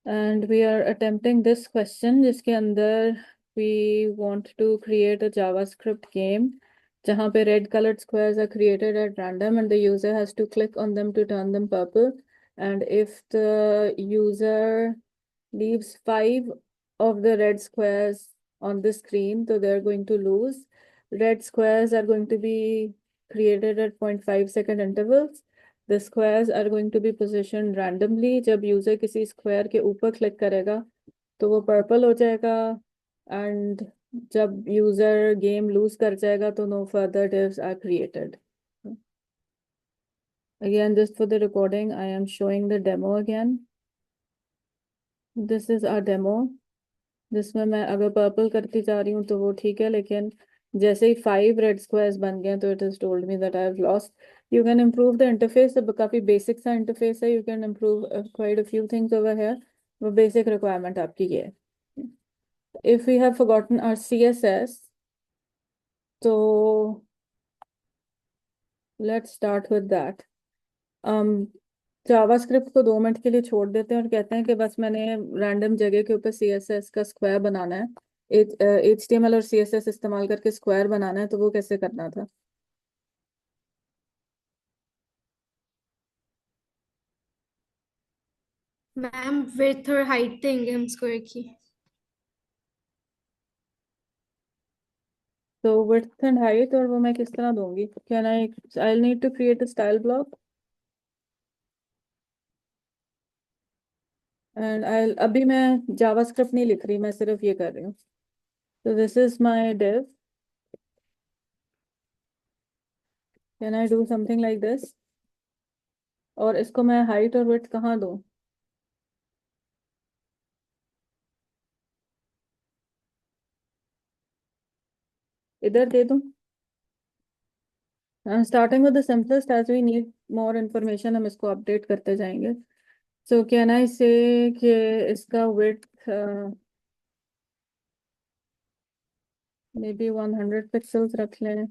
and we are attempting this question जिसके अंदर we want to create a JavaScript game जहाँ पे red colored squares are created at random and the user has to click on them to turn them purple, and if the user leaves 5 of the red squares on the screen, so they're going to lose. Red squares are going to be created at 0.5 second intervals. The squares are going to be positioned randomly. जब user किसी square के ऊपर click करेगा तो वो purple हो जाएगा, and जब यूजर गेम लूज कर जाएगा तो no further divs are created. Again, just for the recording, I am showing the demo again. This is our demo. जिसमें मैं अगर पर्पल करती जा रही हूँ तो वो ठीक है, लेकिन जैसे ही 5 रेड स्क्वायर्स बन गए तो it is told me that I have lost. You can improve the interface. अब काफी बेसिक सा इंटरफेस है. You can improve quite a few things over here. वो बेसिक रिक्वायरमेंट आपकी ये है. If we have forgotten our CSS, तो let's start with that. JavaScript को 2 मिनट के लिए छोड़ देते हैं और कहते हैं कि बस मैंने रैंडम जगह के ऊपर सीएसएस का स्क्वायर बनाना है. एचटीएमएल और सीएसएस इस्तेमाल करके स्क्वायर बनाना है, तो वो कैसे करना था? मैम विड्थ और हाइट देंगे हम स्क्वायर की. तो विड्थ एंड हाइट, और वो मैं किस तरह दूंगी? Can I need to create a style block and I अभी मैं जावास्क्रिप्ट नहीं लिख रही, मैं सिर्फ ये कर रही हूँ. तो this is my div. Can I do something like this? और इसको मैं हाइट और विड्थ कहाँ दूँ? इधर दे दूँ? Starting with the simplest, as we need more information हम इसको अपडेट करते जाएंगे. सो कैन आई से कि इसका विड्थ मे बी 100 पिक्सल्स रख लें,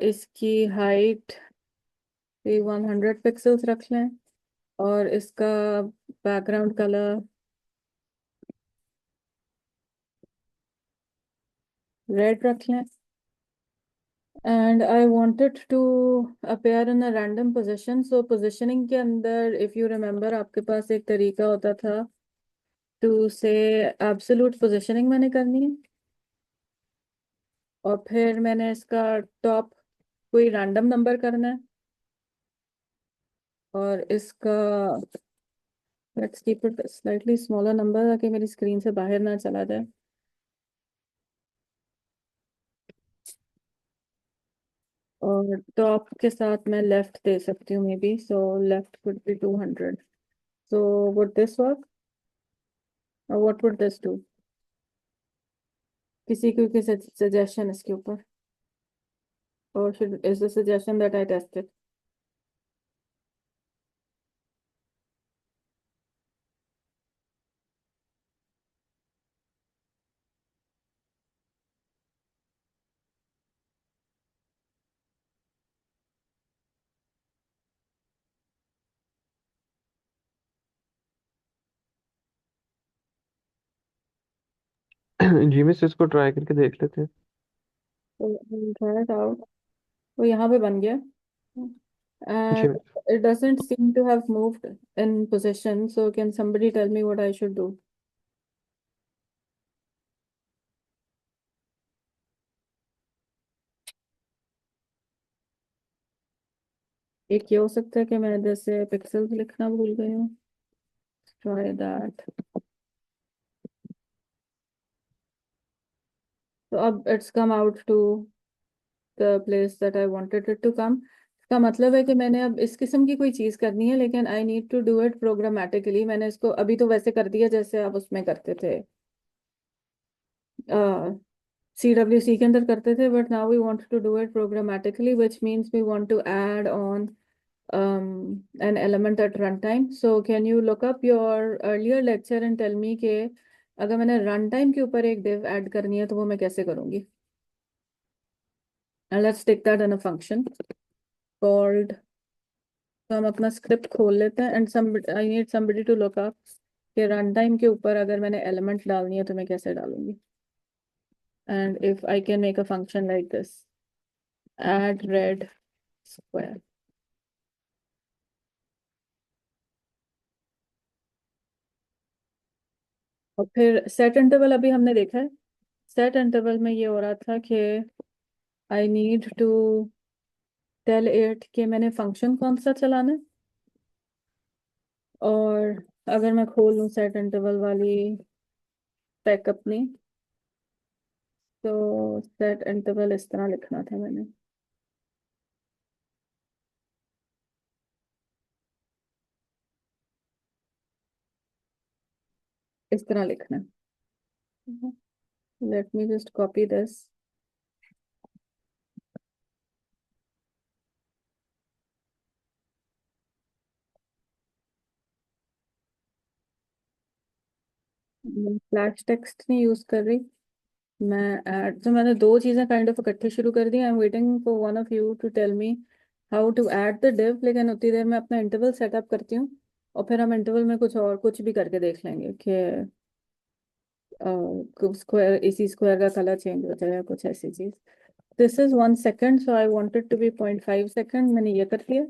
इसकी हाइट भी 100 पिक्सल्स रख लें, और इसका बैकग्राउंड कलर रेड रख लें. And I wanted to appear in a random position. So positioning के अंदर इफ यू रिमेम्बर आपके पास एक तरीका होता था टू से एब्सोल्यूट पोजीशनिंग मैंने करनी है, और फिर मैंने इसका टॉप कोई रैंडम नंबर करना है, और इसका let's keep it slightly smaller number ताकि मेरी स्क्रीन से बाहर ना चला जाए. और टॉप के साथ मैं लेफ्ट दे सकती हूँ maybe. So left would be 200. So would this work or what would this do? किसी को सजेशन इसके ऊपर, or should is the suggestion that I tested? जी मिस इसको ट्राई करके देख लेते हैं. तो try it out. वो यहाँ पे बन गया. जी And miss. it doesn't seem to have moved in position. So can somebody tell me what I should do? एक ये हो सकता है कि मैं जैसे पिक्सेल्स लिखना भूल गई हूँ. Try that. तो अब it's come out to the place that I wanted it to come. इसका मतलब है कि मैंने अब इस किस्म की कोई चीज़ करनी है, लेकिन I need to do it programmatically. मैंने इसको अभी तो वैसे कर दिया जैसे आप उसमें करते थे, CWC के अंदर करते थे, but now we want to do it programmatically, which means we want to add on an element at runtime. So can you look up your earlier lecture and tell me कि अगर मैंने runtime के ऊपर एक div add करनी है तो वो मैं कैसे करूँगी? And let's take that in a function called. तो हम अपना स्क्रिप्ट खोल लेते हैं, and some I need somebody to look up कि रन टाइम के ऊपर अगर मैंने एलिमेंट डालनी है तो मैं कैसे डालूंगी. And if I can make a function like this, add red square. और फिर सेट इंटरवल अभी हमने देखा है. सेट इंटरवल में ये हो रहा था कि I need to tell it कि मैंने फंक्शन कौन सा चलाना है. और अगर मैं खोल लूँ सेट इंटरवल वाली पैक अपनी, तो सेट इंटरवल इस तरह लिखना था मैंने. इस तरह लिखना है. Let me just copy this. Flash text नहीं यूज कर रही मैं. ऐड तो मैंने दो चीजें काइंड ऑफ इकट्ठी शुरू कर दी. I am waiting for one of you to tell me how to add the div. लेकिन उतनी देर में अपना इंटरवल सेटअप करती हूँ, और फिर हम इंटरवल में कुछ और कुछ भी करके देख लेंगे कि स्क्वायर, इसी स्क्वायर का कलर चेंज हो जाएगा, कुछ ऐसी चीज. This is 1 second, so I wanted to be 0.5 second. मैंने ये कर लिया.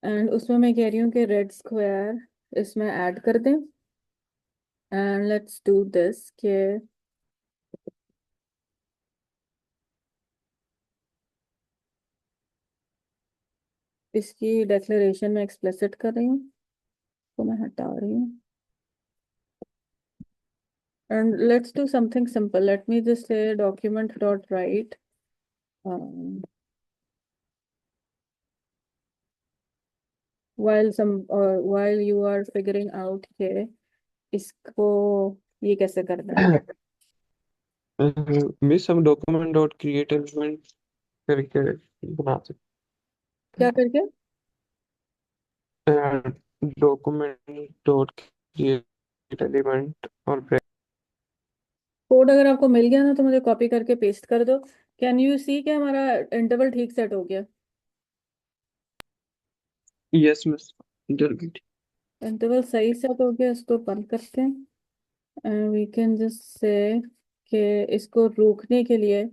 एंड उसमें मैं कह रही हूँ कि रेड स्क्वायर इसमें ऐड कर दें. एंड लेट्स डू दिस कि इसकी डेक्लेरेशन में एक्सप्लिसिट कर रही हूँ, तो मैं हटा रही हूँ. And let's do something simple. Let me just say document dot write. While you are figuring out के इसको ये कैसे करना है. मिस हम डॉक्यूमेंट डॉट क्रिएट एलिमेंट करके बना क्या करके. सकते. डॉक्यूमेंट डॉट क्रिएट एलिमेंट और कोड अगर आपको मिल गया ना तो मुझे कॉपी करके पेस्ट कर दो. कैन यू सी कि हमारा इंटरवल ठीक सेट हो गया. यस मिस जल्दी. इंटरवल सही सेट हो गया. इसको बंद करते हैं. वी कैन जस्ट से कि इसको रोकने के लिए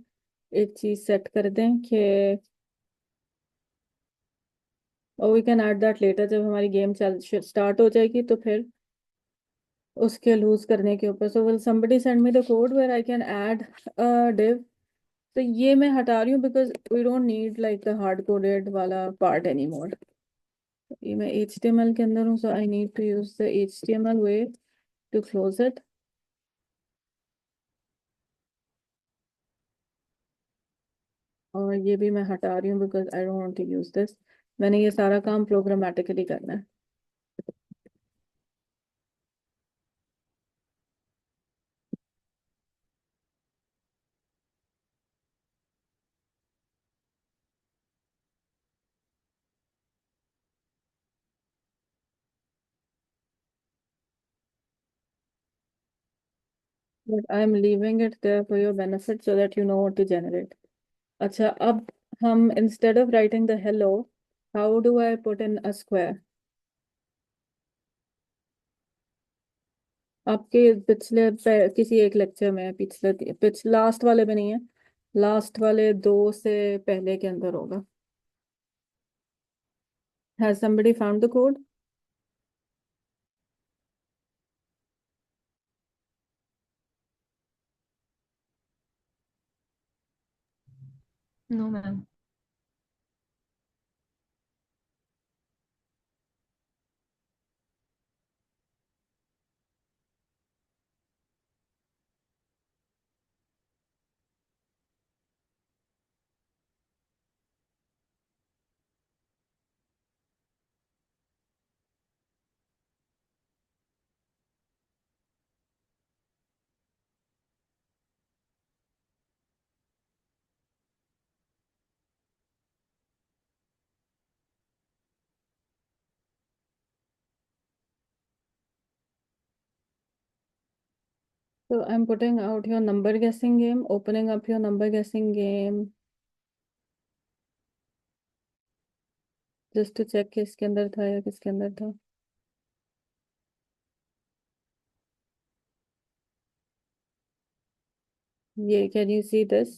एक चीज सेट कर दें कि, और we can add that later जब हमारी गेम चल स्टार्ट हो जाएगी तो फिर उसके लूज करने के ऊपर. So will somebody send me the code where I can add div. तो ये मैं हटा रही हूँ because we don't need like the hard coded वाला पार्ट एनी मोर. ये मैं HTML के अंदर हूँ, so I need to use the HTML way to close it. और ये भी मैं हटा रही हूँ because I don't want to use this. मैंने ये सारा काम प्रोग्रामेटिकली करना है. But I am leaving it there for your benefit so that you know what to generate. अच्छा, अब हम instead of writing the hello, how do I put in a square. आपके किसी एक लेक्चर में, लास्ट वाले में नहीं है, लास्ट वाले दो से पहले के अंदर होगा. Has somebody found the code. No, ma'am. So I'm putting out your number guessing game, opening up your number guessing game just to check किसके अंदर था या किसके अंदर था. ये can you see this?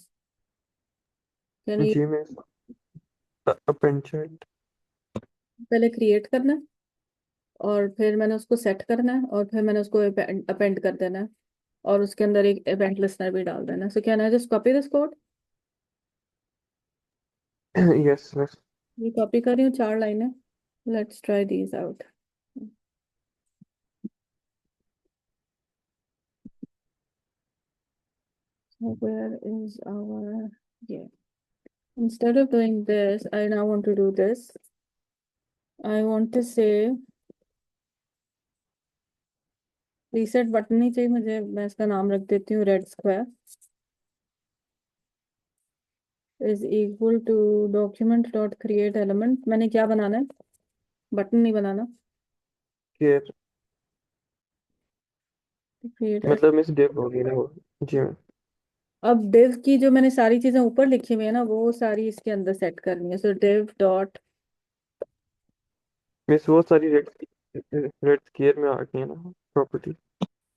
Can you जी मिस, अपेंड चाइल्ड। पहले क्रिएट करना है और फिर मैंने उसको सेट करना है और फिर मैंने उसको अपेंड कर देना है और उसके अंदर एक इवेंट लिस्नर भी डाल देना है। So can I just copy this code? Yes miss. ये कॉपी कर रही हूँ 4 लाइनें। Let's try these out. So where is our, yeah. Instead of doing this, I now want to do this. I want to say reset button नहीं चाहिए मुझे, मैं इसका नाम रख देती हूँ red square is equal to document dot create element। मैंने क्या बनाना है? बटन नहीं बनाना। केयर create मतलब मिस डिव होगी ना वो। जी मैम। अब div की जो मैंने सारी चीजें ऊपर लिखी हुई है ना, वो सारी इसके अंदर सेट करनी है। सो div डॉट, मिस वो सारी रेड रेड केयर में आ गई है ना प्रॉपर्टी।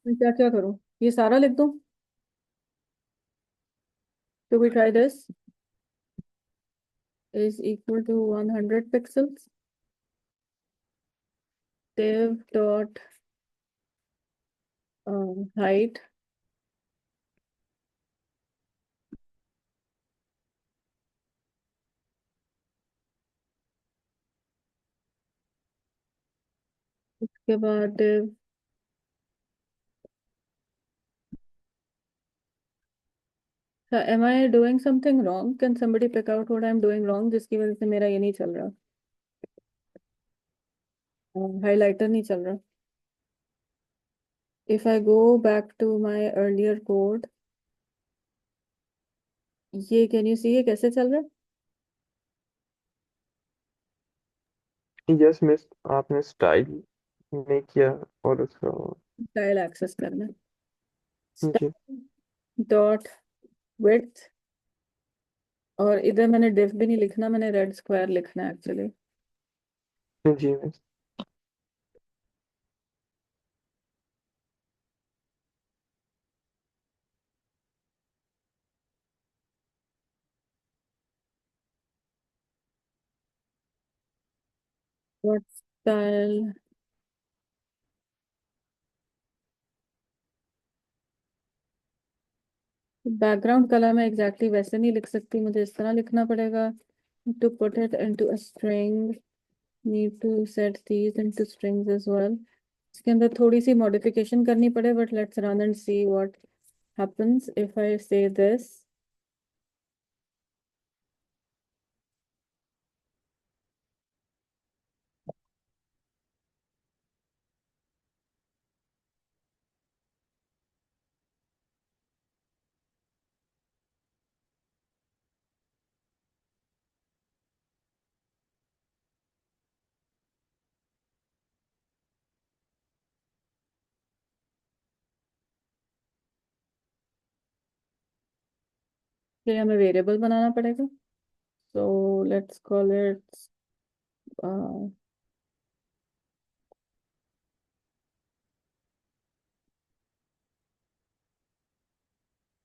क्या क्या करूँ? ये सारा लिख दूँ? तो we try this is equal to 100 pixels। div dot height के बाद div, am I doing something wrong? Can somebody pick out what I'm doing wrong जिसकी वजह से मेरा ये नहीं चल रहा, हाइलाइटर नहीं चल रहा? If I go back to my earlier code, ये कैन यू सी ये कैसे चल रहा है? यस मिस, आपने स्टाइल नहीं किया और उसका। स्टाइल एक्सेस करना है। जी डॉट विड्थ, और इधर मैंने div भी नहीं लिखना, मैंने रेड स्क्वायर लिखना है एक्चुअली। जी miss. Dot style, background colour में एग्जैक्टली वैसे नहीं लिख सकती, मुझे इस तरह लिखना पड़ेगा। To put it into a string need to set these into strings as well. इसके अंदर थोड़ी सी मॉडिफिकेशन करनी पड़े, but let's run and see what happens if I say this। फिर हमें वेरिएबल बनाना पड़ेगा। So let's call it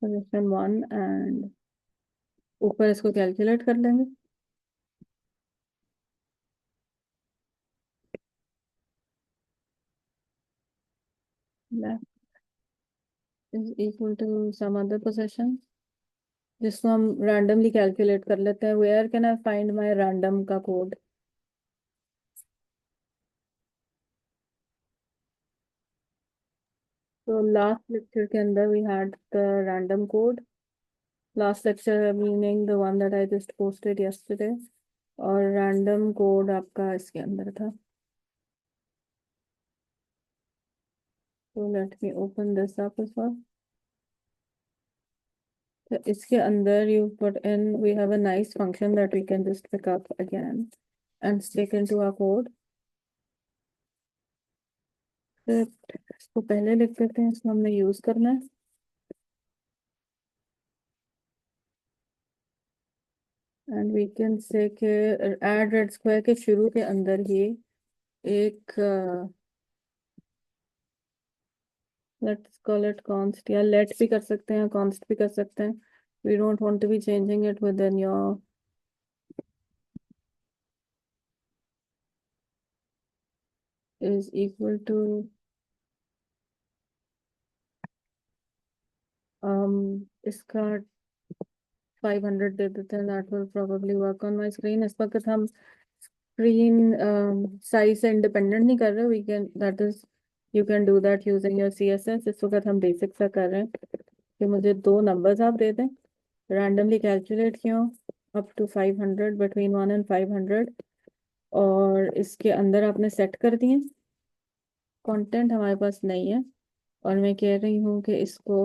position 1 and ऊपर इसको कैलकुलेट कर लेंगे। left is equal to some other position जिसको हम रैंडमली कैलकुलेट कर लेते हैं। Where can I find my random का कोड? तो लास्ट लेक्चर के अंदर we had the random code. Last lecture meaning the one that I just posted yesterday, और रैंडम कोड आपका इसके अंदर था। तो let me open this up as well। तो इसके अंदर you put in, we have a nice function that we can just pick up again and stick into our code। तो इसको पहले लिख देते हैं, इसको हमने यूज करना है। एंड वी कैन से कि एड रेड स्क्वायर के शुरू के अंदर ही एक लेट्स कॉल इट const या let भी कर सकते हैं const भी कर सकते हैं. We don't want to be changing it within your is equal to इसका 500 दे देते हैं. That will probably work on my screen. इस वक्त हम स्क्रीन साइज से इंडिपेंडेंट नहीं कर रहे. We can that is you can do that using your CSS. इस वक्त हम बेसिक सा कर रहे हैं कि मुझे दो नंबर्स आप दे दें, रैंडमली कैलकुलेट किया अप टू 500, बिटवीन 1 and 500, और इसके अंदर आपने सेट कर दिए. कंटेंट हमारे पास नहीं है और मैं कह रही हूँ कि इसको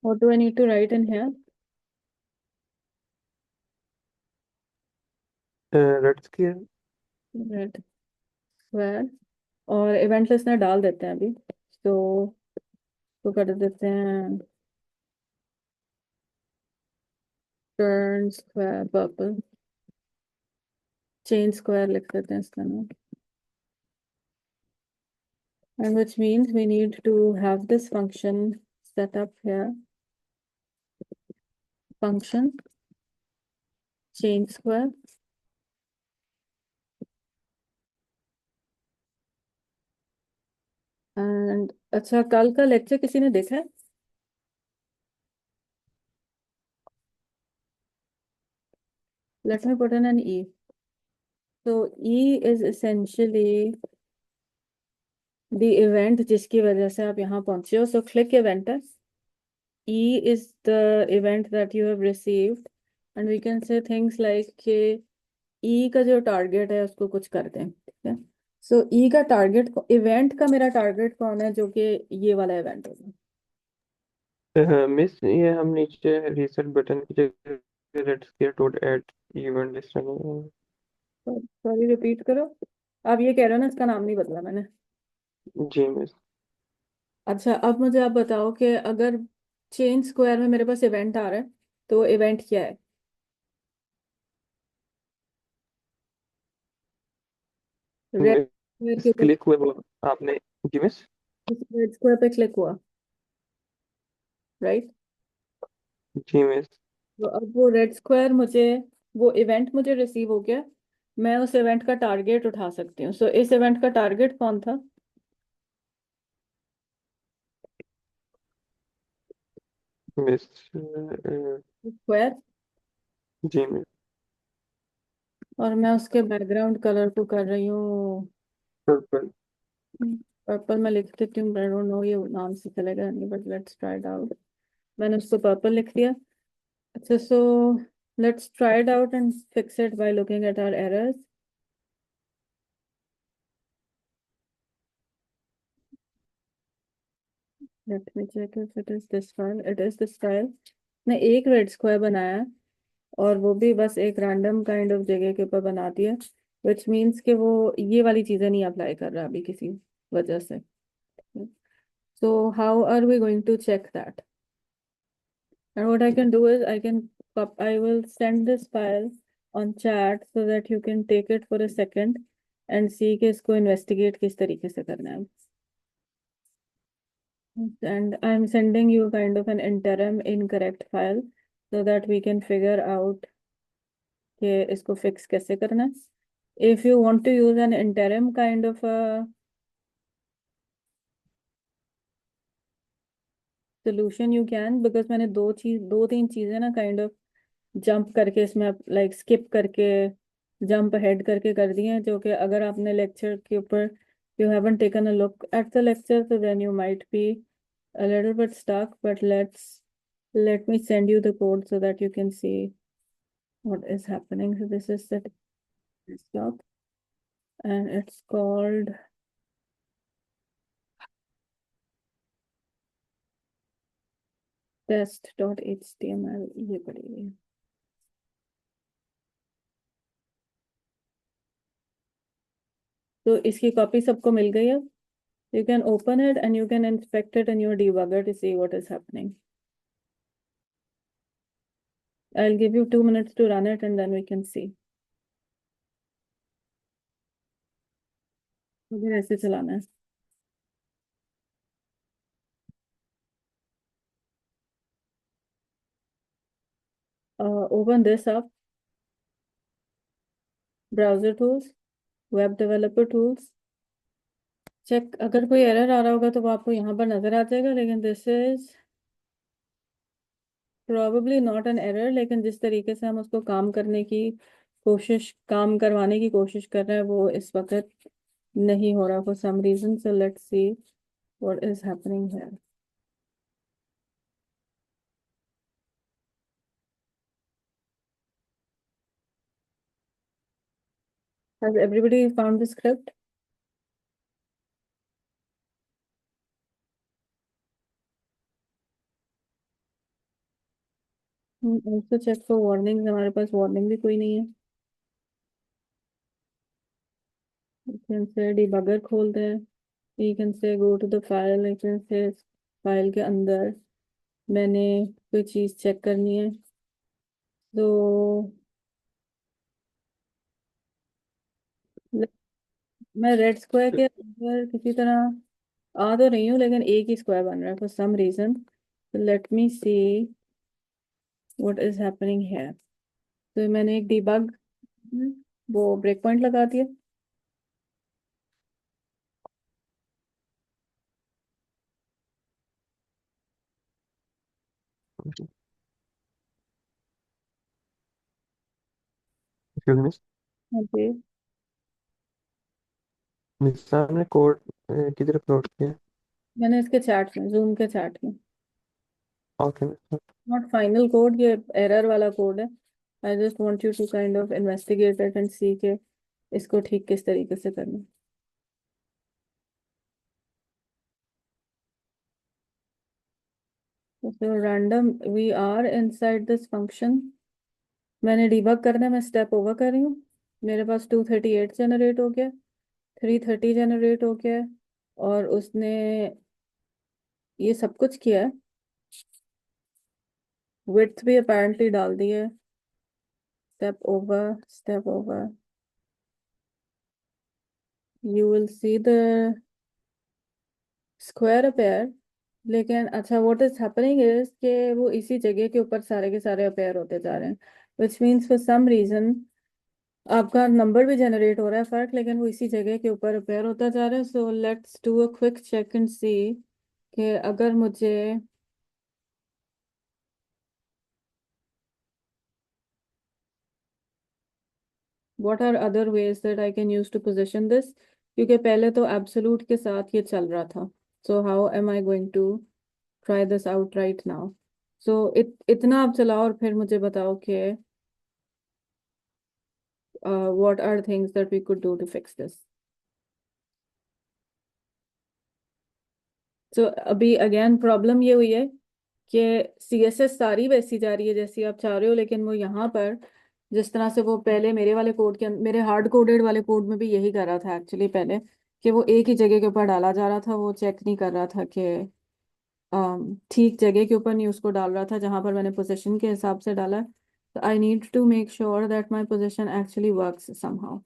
what do I need to write in here? Red square. Red square और इवेंट लिस्टनर डाल देते हैं अभी. तो कर देते हैं turn square purple, chain square लिख देते हैं इसका नाम. And which means we need to have this function set up here. Function change square. And अच्छा, कल का लेक्चर किसी ने देखा है? Let me put in an E. So E is essentially the event जिसकी वजह से आप यहाँ पहुंचे हो. So click event. E is the event that you have received, and we can say things like कि E का जो टारगेट है उसको कुछ कर दें. ठीक है. सो E का टारगेट, इवेंट का मेरा टारगेट कौन है, जो कि ये वाला इवेंट होगा. मिस ये हम नीचे रीसेट बटन की जगह red square dot add event list में. सॉरी, रिपीट करो. आप ये कह रहे हो ना, इसका नाम नहीं बदला मैंने. जी मिस. अच्छा, अब मुझे आप बताओ कि अगर चेन स्क्वायर में मेरे पास इवेंट आ रहा है तो इवेंट क्या है? रेड स्क्वायर के मिस ऊपर, क्लिक हुए वो आपने. जी मिस. रेड स्क्वायर पे क्लिक हुआ, राइट. जी मिस. तो अब वो रेड स्क्वायर मुझे, वो इवेंट मुझे रिसीव हो गया. मैं उस इवेंट का टारगेट उठा सकती हूँ. सो इस इवेंट का टारगेट कौन था? मिस. स्क्वायर. जी मिस. और मैं उसके बैकग्राउंड कलर को कर रही हूँ पर्पल. पर्पल. मैं लिख देती हूँ, आई डोंट नो ये नाम से चलेगा नहीं, but let's try it out. मैंने उसको पर्पल लिख दिया. अच्छा, so let's try it out and fix it by looking at our errors. Let me check if it is this file. It is this file. मैं एक red square बनाया है और वो भी बस एक रैंडम काइंड ऑफ जगह के ऊपर बना दिया, विच मीन्स कि वो ये वाली चीज़ें नहीं अप्लाई कर रहा अभी किसी वजह से. So how are we going to check that? And what I can do is I will send this file on chat so that you can take it for a second and see कि इसको investigate किस तरीके से करना है. And I'm sending you kind of an interim incorrect file so that we can figure out कि इसको fix कैसे करना है. If you want to use an interim kind of a solution, you can, because मैंने दो तीन चीजें ना kind of जंप करके इसमें लाइक स्किप करके जंप हेड करके कर दिए हैं, जो कि अगर आपने लेक्चर के ऊपर you haven't taken a look at the lecture, so then you might be a little bit stuck. But let me send you the code so that you can see what is happening. So this is the desktop and it's called test.html. ये पड़ेगी. तो इसकी copy सबको मिल गई है. You can open it and you can inspect it in your debugger to see what is happening. I'll give you 2 minutes to run it and then we can see. मुझे ऐसे चलाना है. Open this up. Browser tools, web developer tools. Check अगर कोई error आ रहा होगा तो वो आपको यहाँ पर नजर आ जाएगा, लेकिन this is probably not an error, लेकिन जिस तरीके से हम उसको काम करवाने की कोशिश कर रहे हैं वो इस वक्त नहीं हो रहा for some reason. So let's see what is happening here. Has everybody found the script? Also check for warnings. हमारे पास वार्निंग भी कोई नहीं है. You can say debugger खोलते हैं. You can say go to the file. You can say file के अंदर मैंने कोई चीज चेक करनी है तो मैं रेड स्क्वायर के अंदर किसी तरह आ तो रही हूँ, लेकिन एक ही स्क्वायर बन रहा है for some reason. Let me see what is happening here. तो मैंने एक डीबग वो ब्रेक पॉइंट लगा दिया. Excuse me. ओके, निसार ने कोड किधर अपलोड किया? मैंने इसके चैट में, जूम के चैट में. Okay Nisar. Not final code, ये एरर वाला कोड है. I just want you to kind of investigate it and see के इसको ठीक किस तरीके से करना. So random, we are inside this function. मैंने डिबग करने में स्टेप ओवर कर रही हूँ. मेरे पास 238 जनरेट हो गया, 330 जनरेट हो गया, और उसने ये सब कुछ किया है. विड्थ भी अपेरेंटली डाल दी है. Step over, step over. You will see the square appear. लेकिन अच्छा, व्हाट इज हैपनिंग इज कि वो इसी जगह के ऊपर सारे के सारे अपेयर होते जा रहे हैं, which means for some reason आपका नंबर भी जनरेट हो रहा है फर्क, लेकिन वो इसी जगह के ऊपर अपेयर होता जा रहा है. So let's do a quick check and see कि अगर मुझे what are other ways that I can use to position this, क्योंकि पहले तो एब्सोल्यूट के साथ ये चल रहा था. so how am I going to try this out right now? so इतना आप चलाओ और फिर मुझे बताओ कि what are things that we could do to fix this. so अभी अगेन प्रॉब्लम ये हुई है कि CSS सारी वैसी जा रही है जैसी आप चाह रहे हो, लेकिन वो यहाँ पर जिस तरह से वो पहले मेरे वाले कोड के मेरे हार्ड कोडेड वाले कोड में भी यही कर रहा था एक्चुअली पहले, कि वो एक ही जगह के ऊपर डाला जा रहा था. वो चेक नहीं कर रहा था कि ठीक जगह के ऊपर नहीं उसको डाल रहा था जहां पर मैंने पोजीशन के हिसाब से डाला. तो I need to make sure that my position actually works somehow.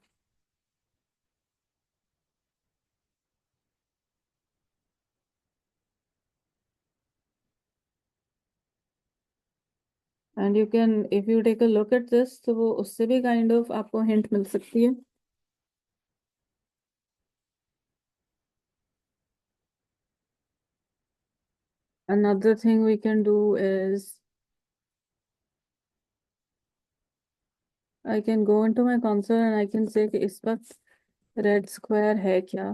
And you can if you take a look at this, तो वो उससे भी काइंड ऑफ आपको हिंट मिल सकती है. Another thing we can do is I can go into my console and I can say कि इस वक्त red square है क्या.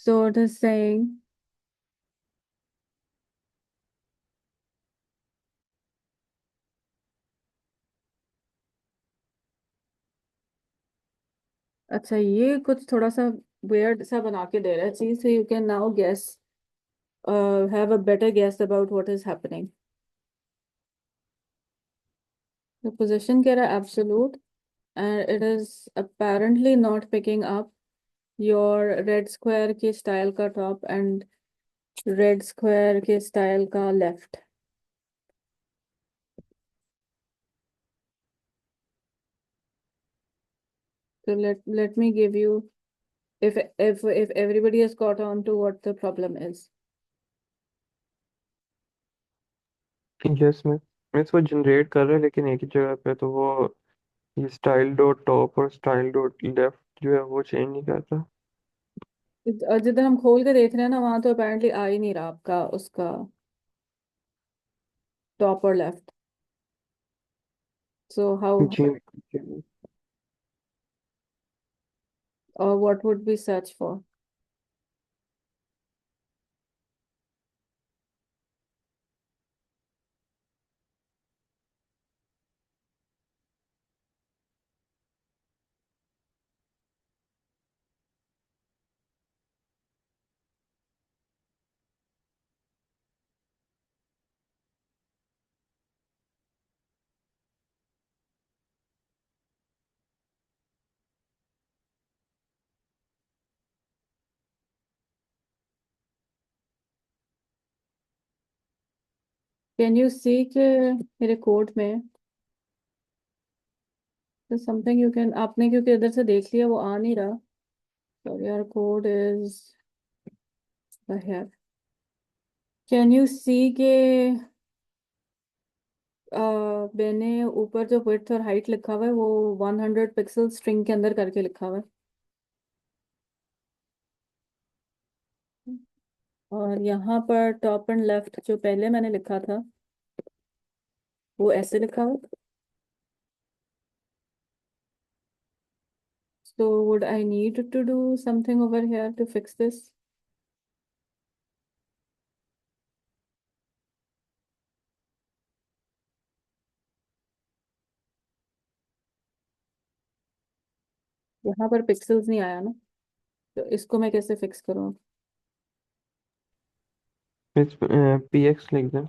So it is saying अच्छा, ये कुछ थोड़ा सा weird सा बना के दे रहा है चीज. So you can now guess, have a better guess about what is happening. The position कह रहा है absolute and it is apparently not picking up your red square के स्टाइल का टॉप एंड रेड स्क्वायर के style का left. So let me give you, if everybody has caught on to what the problem is. Yes मैं इसको generate कर रहा है लेकिन एक ही जगह पे, तो वो ये स्टाइल डॉट टॉप और स्टाइल डॉट लेफ्ट जो है वो चेंज नहीं करता. और जिधर हम खोल के देख रहे हैं ना, वहां तो अपेरेंटली आ ही नहीं रहा आपका उसका टॉप और लेफ्ट. So how, जी. or what would we search for? Can you see कि मेरे कोड में समथिंग यू कैन, आपने क्योंकि इधर से देख लिया वो आ नहीं रहा. So your code is here. Can you see कि मैंने ऊपर जो विड्थ और हाइट लिखा हुआ है वो 100 पिक्सल स्ट्रिंग के अंदर करके लिखा हुआ है. और यहाँ पर टॉप एंड लेफ्ट जो पहले मैंने लिखा था वो ऐसे लिखा हुआ है. So would I need to do something over here to fix this? यहाँ पर पिक्सल्स नहीं आया ना, तो इसको मैं कैसे फिक्स करूँ? इस px लिख दें.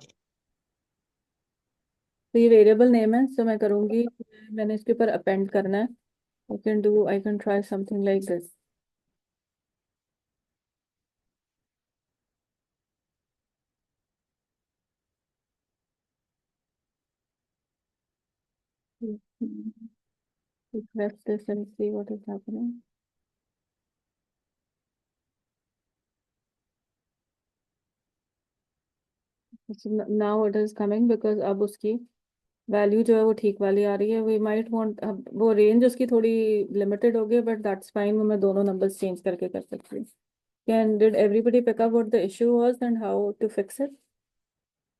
तो ये वेरिएबल नेम है, तो मैं करूँगी, मैंने इसके ऊपर अपेंड करना है. I can try something like this. Press this and see what is happening. So now it is coming because अब उसकी वैल्यू जो है वो ठीक वाली आ रही है. वी माइट वांट, वो रेंज उसकी थोड़ी लिमिटेड हो गई, बट दैट्स फाइन, वो मैं दोनों नंबर्स चेंज करके कर सकती हूँ. Can did everybody pick up what the issue was and how to fix it?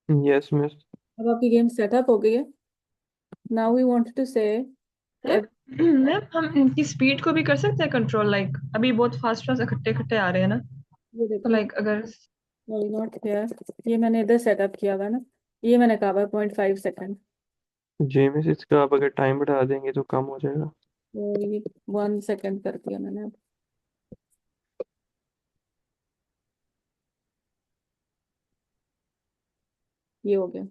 Yes miss. अब आपकी गेम सेटअप हो गई है. Now we want to say ma'am हम इनकी स्पीड को भी कर सकते हैं कंट्रोल, लाइक अभी बहुत फास्ट फास्ट इकट्ठे इकट्ठे आ रहे हैं ना, ये तो देखिए, लाइक अगर नॉट हियर, ये मैंने इधर सेटअप किया हुआ है ना, ये मैंने कहा हुआ 0.5 सेकंड. जी मिस, इसका आप अगर टाइम बढ़ा देंगे तो कम हो जाएगा. तो ये 1 सेकंड कर दिया मैंने अब. ये हो गया.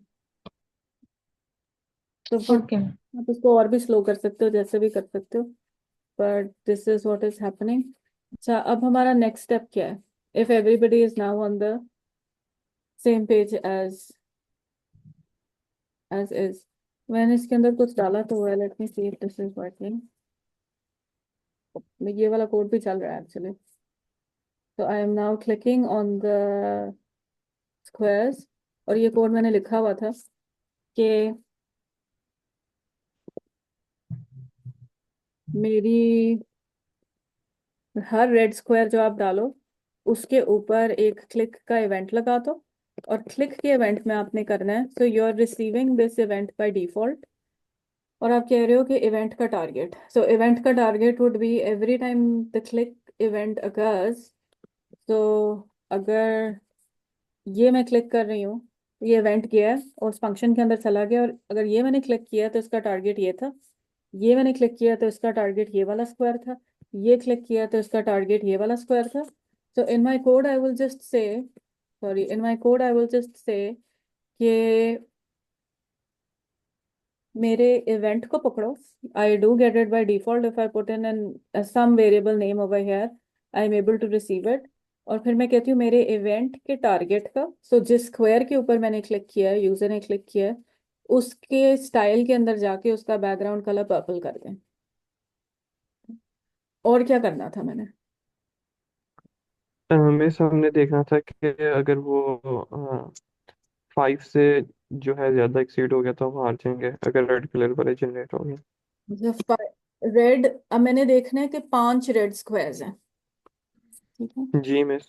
तो फिर ओके आप इसको और भी स्लो कर सकते हो, जैसे भी कर सकते हो, but this is what is happening. अच्छा, अब हमारा नेक्स्ट स्टेप क्या है? If everybody is now on the same page as is, मैंने इसके अंदर कुछ डाला तो हुआ है. Let me see if this is working. ये वाला कोड भी चल रहा है एक्चुअली. तो I am now clicking on the squares, और ये कोड मैंने लिखा हुआ था कि मेरी हर रेड स्क्वायर जो आप डालो उसके ऊपर एक क्लिक का इवेंट लगा दो, और क्लिक के इवेंट में आपने करना है, so you are receiving this event by default. और आप कह रहे हो कि इवेंट का टारगेट, सो इवेंट का target would be every time the click event occurs. तो अगर ये मैं क्लिक कर रही हूँ, ये इवेंट किया है और उस फंक्शन के अंदर चला गया, और अगर ये मैंने क्लिक किया तो इसका टारगेट ये था, ये मैंने क्लिक किया तो इसका टारगेट ये वाला स्क्वायर था, ये क्लिक किया तो इसका टारगेट ये वाला स्क्वायर था. So in my code I will just say, sorry, in my code I will just say कि मेरे इवेंट को पकड़ो. I do get it by default if I put in an some variable name over here I am able to receive it. और फिर मैं कहती हूँ मेरे इवेंट के टारगेट का, सो जिस स्क्वायर के ऊपर मैंने क्लिक किया है, यूजर ने क्लिक किया है, उसके स्टाइल के अंदर जाके उसका बैकग्राउंड कलर पर्पल कर दें। और क्या करना था मैंने? हमें सामने देखना था कि अगर वो 5 से जो है ज्यादा एक्सीड हो गया तो हम हार जाएंगे, अगर रेड कलर वाले जनरेट हो गए। मतलब रेड, अब मैंने देखना है कि 5 रेड स्क्वायर्स हैं, ठीक है? जी मिस।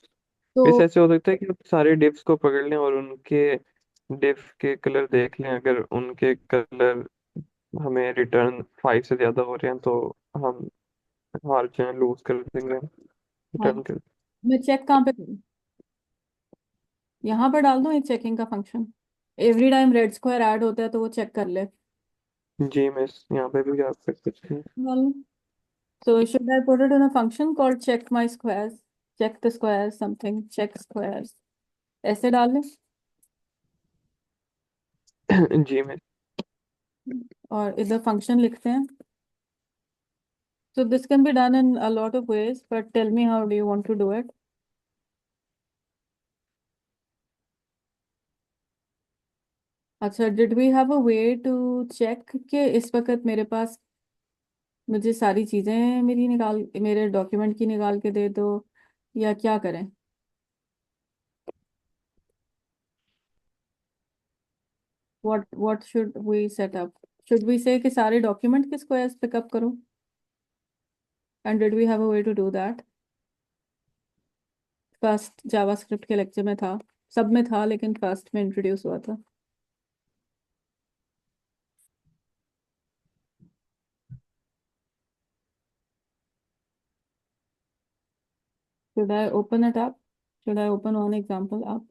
तो मिस ऐसे हो सकता है कि आप सारे डिव्स को पकड़ लें और उनके डिव के कलर देख लें, अगर उनके कलर हमें रिटर्न 5 से ज्यादा हो रहे हैं तो हम हार जाए, लूज कर देंगे हाँ, रिटर्न कर। मैं चेक कहाँ पे करूँ? यहाँ पर डाल दूँ एक चेकिंग का function, every time red square add होता है तो वो चेक कर ले। जी मिस, यहाँ पे भी आप कर सकते हैं। Well, so should I put it in a function called check my squares, check the squares, something, check squares, ऐसे डाल लें? जी मिस। और इधर फंक्शन लिखते हैं। So this can be done in a lot of ways, but tell me how do you want to do it? अच्छा, did we have a way to check कि इस वक्त मेरे पास, मुझे सारी चीजें मेरी निकाल, मेरे डॉक्यूमेंट की निकाल के दे दो, या क्या करें? What should we set up? Should we say कि सारे डॉक्यूमेंट के स्क्वायर्स पिकअप करो? And did we have a way to do that? First JavaScript के लेक्चर में था, सब में था लेकिन फर्स्ट में इंट्रोड्यूस हुआ था। Should I open it up? Should I open one example up?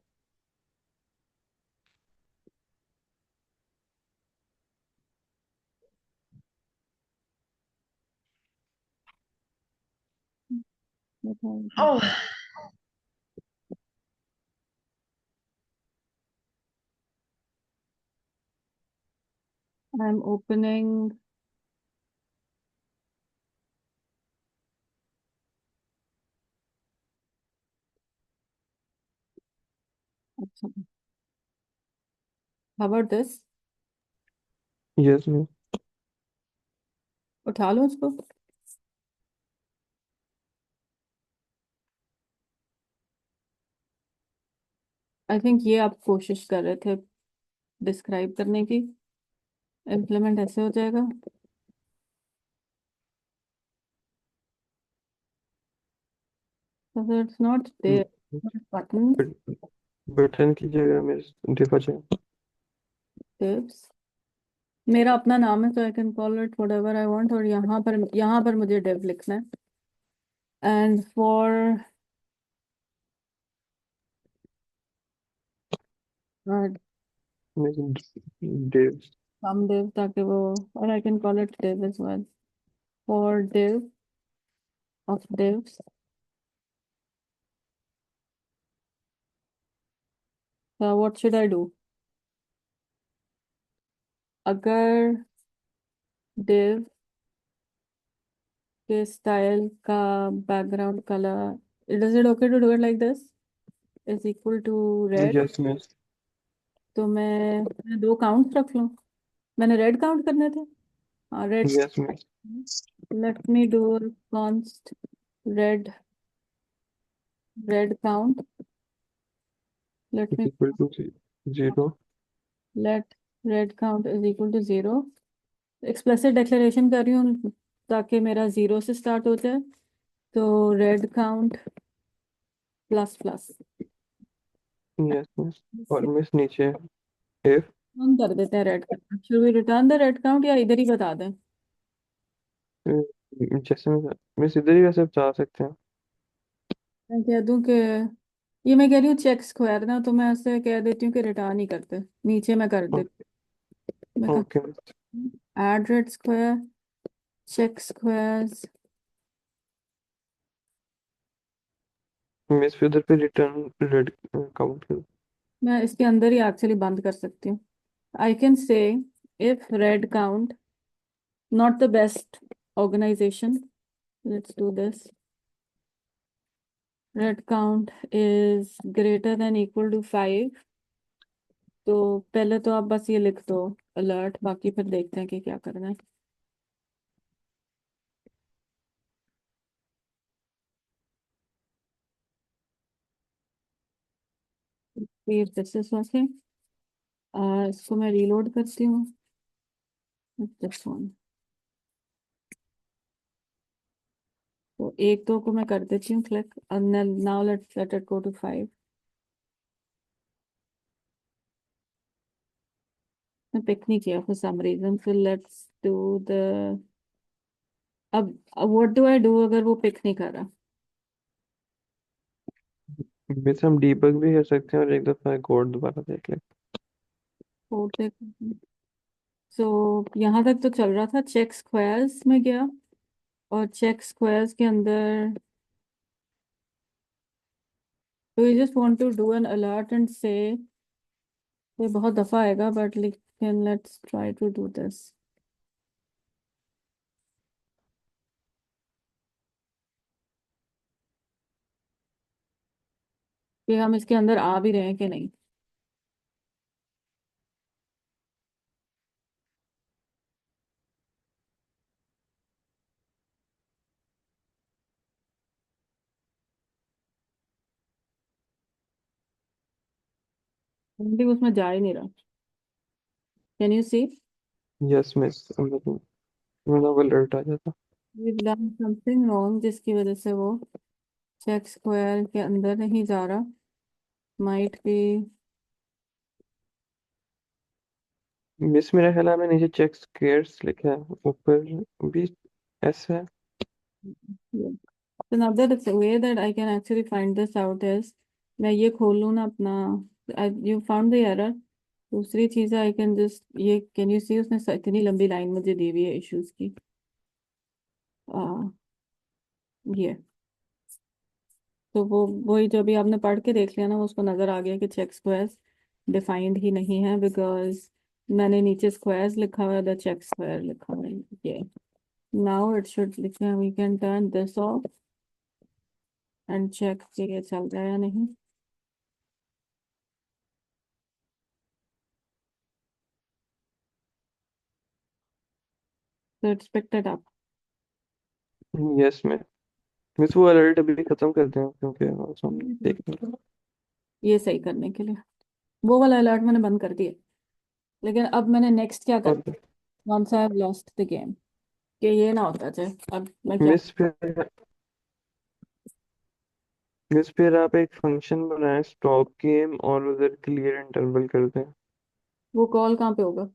Oh, I'm opening. अच्छा, how about this? Yes miss. उठा लो उसको। आई थिंक ये आप कोशिश कर रहे थे डिस्क्राइब करने की, इम्प्लीमेंट ऐसे हो जाएगा। So it's not there, button, button की जगह मिस डिफ आ जाए। divs, मेरा अपना नाम है तो I can call it whatever I want, और यहाँ पर मुझे div लिखना है। And for miss div. some div ताकि वो, और I can call it div as well, for div of divs, so what should I do? अगर div के स्टाइल का background colour, does it okay to do it like this, is equal to red, yes miss. तो मैं 2 count रख लूँ? मैंने red count करने थे। हाँ, red. Yes miss. Let me do const red, red count, let is me, equal to 0। let red count is equal to 0। Explicit declaration कर रही हूँ ताकि मेरा 0 से स्टार्ट हो जाए, तो red count plus plus yes miss. और मिस नीचे इफ, हम कर देते हैं red count. Should we return the red count या इधर ही बता दें? जैसे मिस इधर ही वैसे बता सकते हैं। मैं कह दूं कि ये, मैं कह रही हूँ चेक स्क्वायर ना, तो मैं ऐसे कह देती हूँ कि रिटर्न ही करते, नीचे मैं कर देती हूँ। मैं okay. Add red square, check squares. Miss फिर उधर पे रिटर्न रेड काउंट कर। मैं इसके अंदर ही एक्चुअली बंद कर सकती हूँ। I can say if red count not the best organization, let's do this, red count is greater than equal to 5, तो पहले तो आप बस ये लिख दो अलर्ट, बाकी फिर देखते हैं कि क्या करना है। फिर दिस इज वर्किंग। इसको मैं रीलोड करती हूँ, दिस वन। तो एक दो को मैं कर देती हूँ click, now let's let it go to 5। मैं पिक नहीं किया फॉर सम रीजन, फिर लेट्स डू द, अब व्हाट डू आई डू अगर वो पिक नहीं कर रहा? मिस हम डीबग भी कर सकते हैं और एक दफा कोड दोबारा देख लें। कोड देख, सो यहाँ तक तो चल रहा था, चेक स्क्वायर्स में गया और चेक स्क्वायर्स के अंदर do you just want to do an alert and say, ये बहुत दफा आएगा बट लेकिन let's try to do this। कि हम इसके अंदर आ भी रहे हैं कि नहीं। भी उसमें जा ही नहीं रहा। Can you see yes miss, मतलब अलर्ट आ जाता। we've done something wrong जिसकी वजह से वो चेक स्क्वायर के अंदर नहीं जा रहा। माइट बी, मिस मेरा ख्याल है मैंने नीचे चेक स्क्वेयर्स लिखा है, ऊपर भी एस है। so now that the way that I can actually find this out is, मैं ये खोल लूँ ना अपना, you found the error। दूसरी चीज आई कैन जस्ट ये, कैन यू सी उसने इतनी लंबी लाइन मुझे दी हुई है इश्यूज की। ये तो वो वही जो अभी आपने पढ़ के देख लिया ना, वो उसको नजर आ गया कि चेक स्क्वायर्स डिफाइंड ही नहीं है, बिकॉज मैंने नीचे स्क्वायर्स लिखा हुआ है, द चेक स्क्वायर लिखा हुआ है। ये नाउ इट शुड लिखना, we can turn this off and check कि ये चल रहा है या नहीं। So it's picked it up। Yes miss वो अलर्ट अभी खत्म कर दें क्योंकि हम देख नहीं। ये सही करने के लिए वो वाला अलर्ट मैंने बंद कर दिया, लेकिन अब मैंने नेक्स्ट क्या कर, और once I have lost the game, कि ये ना होता जाए। अब मैं क्या, मिस फिर आप एक फंक्शन बनाएं स्टॉप गेम और उधर क्लियर इंटरवल कर दें। वो कॉल कहाँ पे होगा?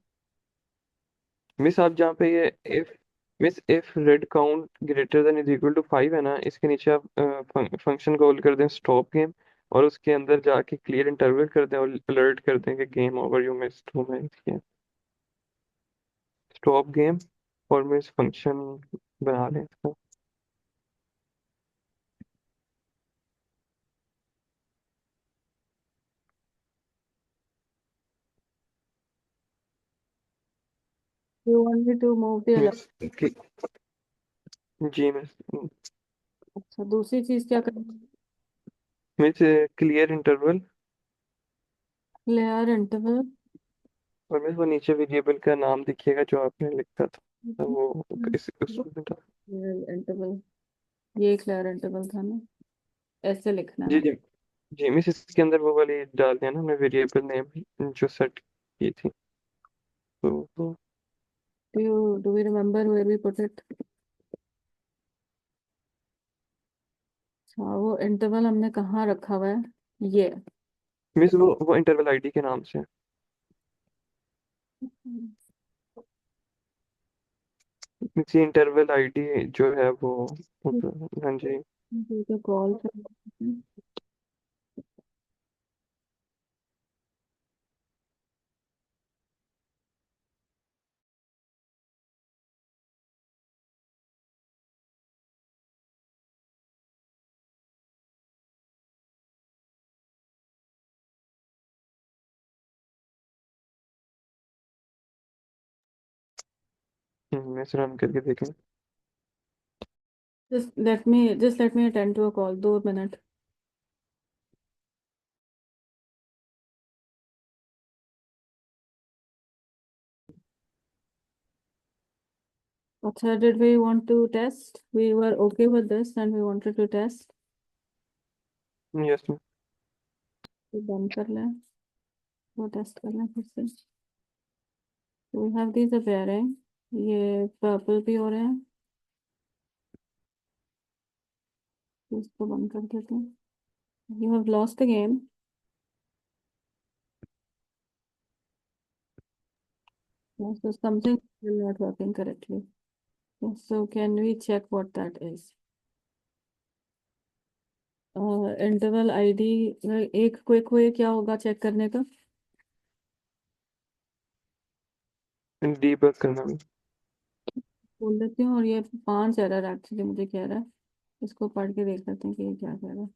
मिस आप जहाँ पे ये if miss if red count greater than is equal to 5 है ना, इसके नीचे आप फंक्शन कॉल कर दें स्टॉप गेम और उसके अंदर जाके क्लियर इंटरवल कर दें और अलर्ट कर दें कि game over you miss 2 minutes. Stop game और मिस फंक्शन बना लें इसका। You want me to move the alert? Miss जी मिस अच्छा, दूसरी चीज क्या करनी है? Miss clear interval clear interval. और मिस वो नीचे वेरिएबल का नाम दिखिएगा जो आपने लिखा था वो इस उसमें था। क्लियर इंटरवल, ये क्लियर इंटरवल था ना, ऐसे लिखना है जी ना। जी जी मिस इसके अंदर वो वाली डाल दिया ना हमने वेरिएबल नेम जो सेट की थी तो Do we remember where we put it? अच्छा, वो इंटरवल हमने कहाँ रखा हुआ है? ये मिस वो इंटरवल आईडी के नाम से मिस ये इंटरवल आईडी जो है वो हाँ जी। तो कॉल मिस रन करके देखें। just let me attend to a call, 2 minute. अच्छा, did we want to test? We were okay with this and we wanted to test. Yes ma'am. तो बंद कर लें, वो टेस्ट कर लें फिर से। We have these appearing, ये पर्पल भी हो रहे हैं, तो इसको बंद कर देते हैं। You have lost the game. Yes, so something is not working correctly. Yes, so can we check what that is? Interval ID, एक क्विक वे क्या होगा चेक करने का? डीबग करना मैम। बोल देती हूँ, और ये 5 एरर एक्चुअली मुझे कह रहा है, इसको पढ़ के देख लेते हैं कि ये क्या कह रहा है।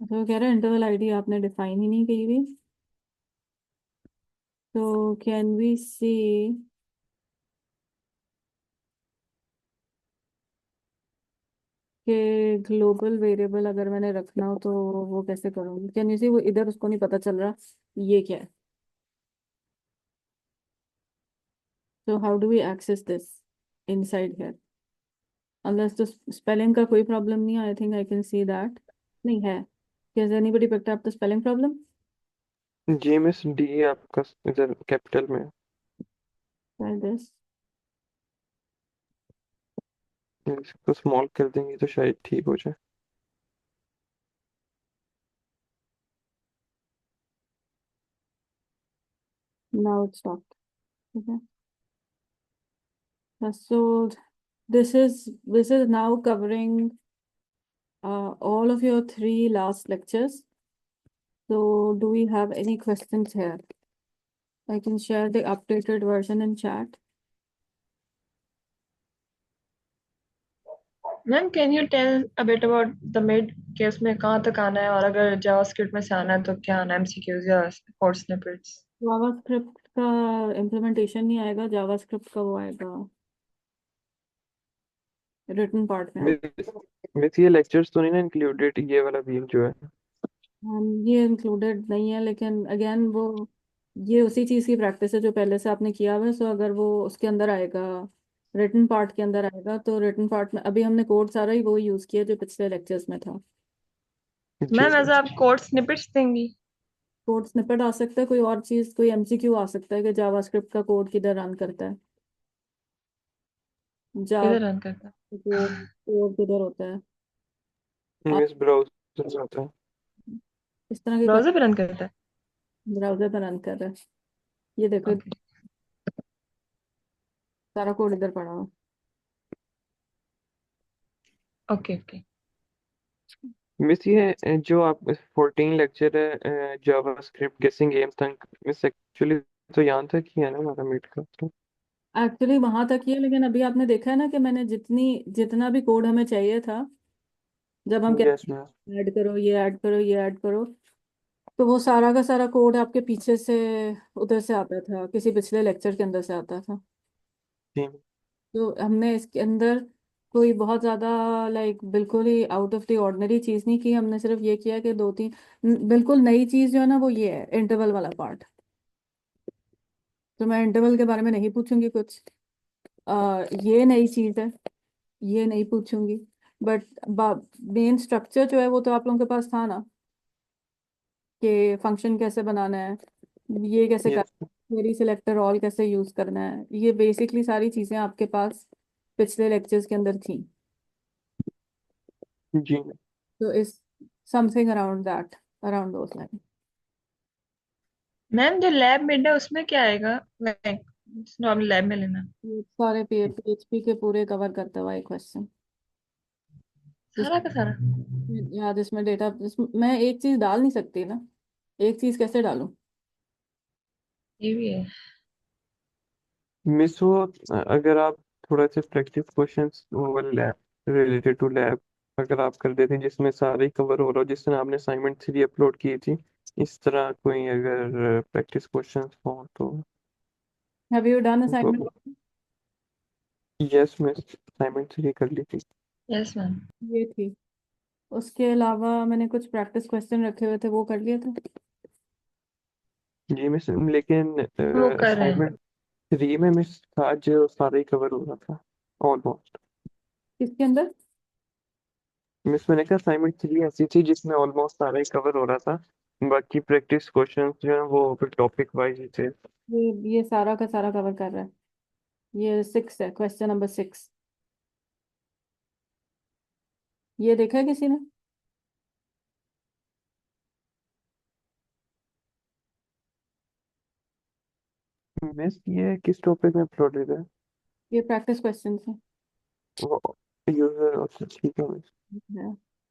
अच्छा, वो कह रहा है इंटरवल आईडी आपने डिफाइन ही नहीं की हुई। तो कैन वी सी कि ग्लोबल वेरिएबल अगर मैंने रखना हो तो वो कैसे करूँगी? कैन यू सी, वो इधर उसको नहीं पता चल रहा ये क्या है। तो how do we access this inside here? Unless तो स्पेलिंग का कोई प्रॉब्लम नहीं है, I think I can see that. नहीं है। Has anybody picked up the spelling problem? जी मिस, डी आपका इधर कैपिटल में है। Try this. इसको स्मॉल कर देंगे तो शायद ठीक हो जाए। Now it's stopped. Okay. So this is now covering all of your 3 last lectures. So do we have any questions here? I can share the updated version in chat. Ma'am can you tell a bit about the mid कि उसमें कहाँ तक आना है, और अगर JavaScript में से आना है तो क्या आना है, एमसीक्यूज या कोड स्निपेट्स? जावास्क्रिप्ट का इम्प्लीमेंटेशन नहीं आएगा, जावास्क्रिप्ट का वो आएगा रिटन पार्ट में। मिस ये लेक्चर्स तो नहीं ना इंक्लूडेड, ये वाला भी जो है? ये इंक्लूडेड नहीं है, लेकिन अगेन वो ये उसी चीज़ की प्रैक्टिस है जो पहले से आपने किया हुआ है। सो अगर वो उसके अंदर आएगा, रिटन पार्ट के अंदर आएगा, तो रिटन पार्ट में अभी हमने कोड सारा ही वो यूज़ किया जो पिछले लेक्चर्स में था। जी मैम एज आप कोड स्निपेट्स देंगी? कोड स्निपेट आ सकता है, कोई और चीज़, कोई एमसीक्यू आ सकता है कि जावास्क्रिप्ट का कोड किधर रन करता है, जावा किधर रन करता है? कोड कोड किधर होता है। आप मिस ब्राउजर आता है। इस तरह के ब्राउजर पे रन करता है? ब्राउजर पर रन कर रहे हैं, ये देखो ओके सारा कोड इधर पड़ा हुआ। Okay okay. मिस ये जो आप 14 लेक्चर है जावास्क्रिप्ट गेसिंग गेम तक, मिस एक्चुअली तो यहाँ तक ही है ना हमारा मीट का तो। एक्चुअली वहां तक ही है, लेकिन अभी आपने देखा है ना कि मैंने जितना भी कोड हमें चाहिए था, जब हम यस कहते मैम। ऐड करो, ये ऐड करो, ये ऐड करो, तो वो सारा का सारा कोड आपके पीछे से उधर से आता था, किसी पिछले लेक्चर के अंदर से आता था। जी तो हमने इसके अंदर कोई बहुत ज्यादा लाइक बिल्कुल ही आउट ऑफ द ऑर्डिनरी चीज नहीं की। हमने सिर्फ ये किया कि 2-3 बिल्कुल नई चीज जो है ना, वो ये है इंटरवल वाला पार्ट। तो मैं इंटरवल के बारे में नहीं पूछूंगी कुछ, ये नई चीज है, ये नहीं पूछूंगी। बट मेन स्ट्रक्चर जो है वो तो आप लोगों के पास था ना, कि फंक्शन कैसे बनाना है, ये कैसे यस करना है, क्वेरी सिलेक्टर ऑल कैसे यूज करना है, ये बेसिकली सारी चीजें आपके पास पिछले लेक्चर्स के अंदर थी। जी तो इस something around that, around those line. Ma'am जो लैब मिड है उसमें क्या आएगा, लाइक नॉर्मल लैब में लेना? ये सारे पीएचपी के पूरे कवर करता हुआ एक क्वेश्चन, जिस सारा का सारा? या जिसमें डेटा, मैं एक चीज डाल नहीं सकती ना, एक चीज कैसे डालूं? ये भी है। मिस वो अगर आप थोड़ा सा प्रैक्टिस क्वेश्चंस वो लैब रिलेटेड टू लैब अगर आप कर देते हैं जिसमें सारे कवर हो रहा हो, जिस तरह आपने असाइनमेंट 3 अपलोड की थी, इस तरह कोई अगर प्रैक्टिस क्वेश्चंस हो तो। Have you done assignment? Yes miss, assignment 3 कर ली थी। Yes ma'am. ये थी, उसके अलावा मैंने कुछ प्रैक्टिस क्वेश्चन रखे हुए थे, वो कर लिए थे। जी मिस, लेकिन वो कर रहे हैं। असाइनमेंट 3 में मिस था जो सारा ही कवर हो रहा था ऑलमोस्ट। किसके अंदर? मिस मैंने कहा असाइनमेंट 3 ऐसी थी जिसमें ऑलमोस्ट सारा ही कवर हो रहा था, बाकी प्रैक्टिस क्वेश्चंस जो है वो फिर टॉपिक वाइज ही थे। ये सारा का सारा कवर कर रहा है। ये 6 है, क्वेश्चन नंबर 6। ये देखा है किसी ने? मिस ये किस टॉपिक में अपलोडेड है? ये प्रैक्टिस क्वेश्चन है। वो यूजर, अच्छा ठीक है मिस।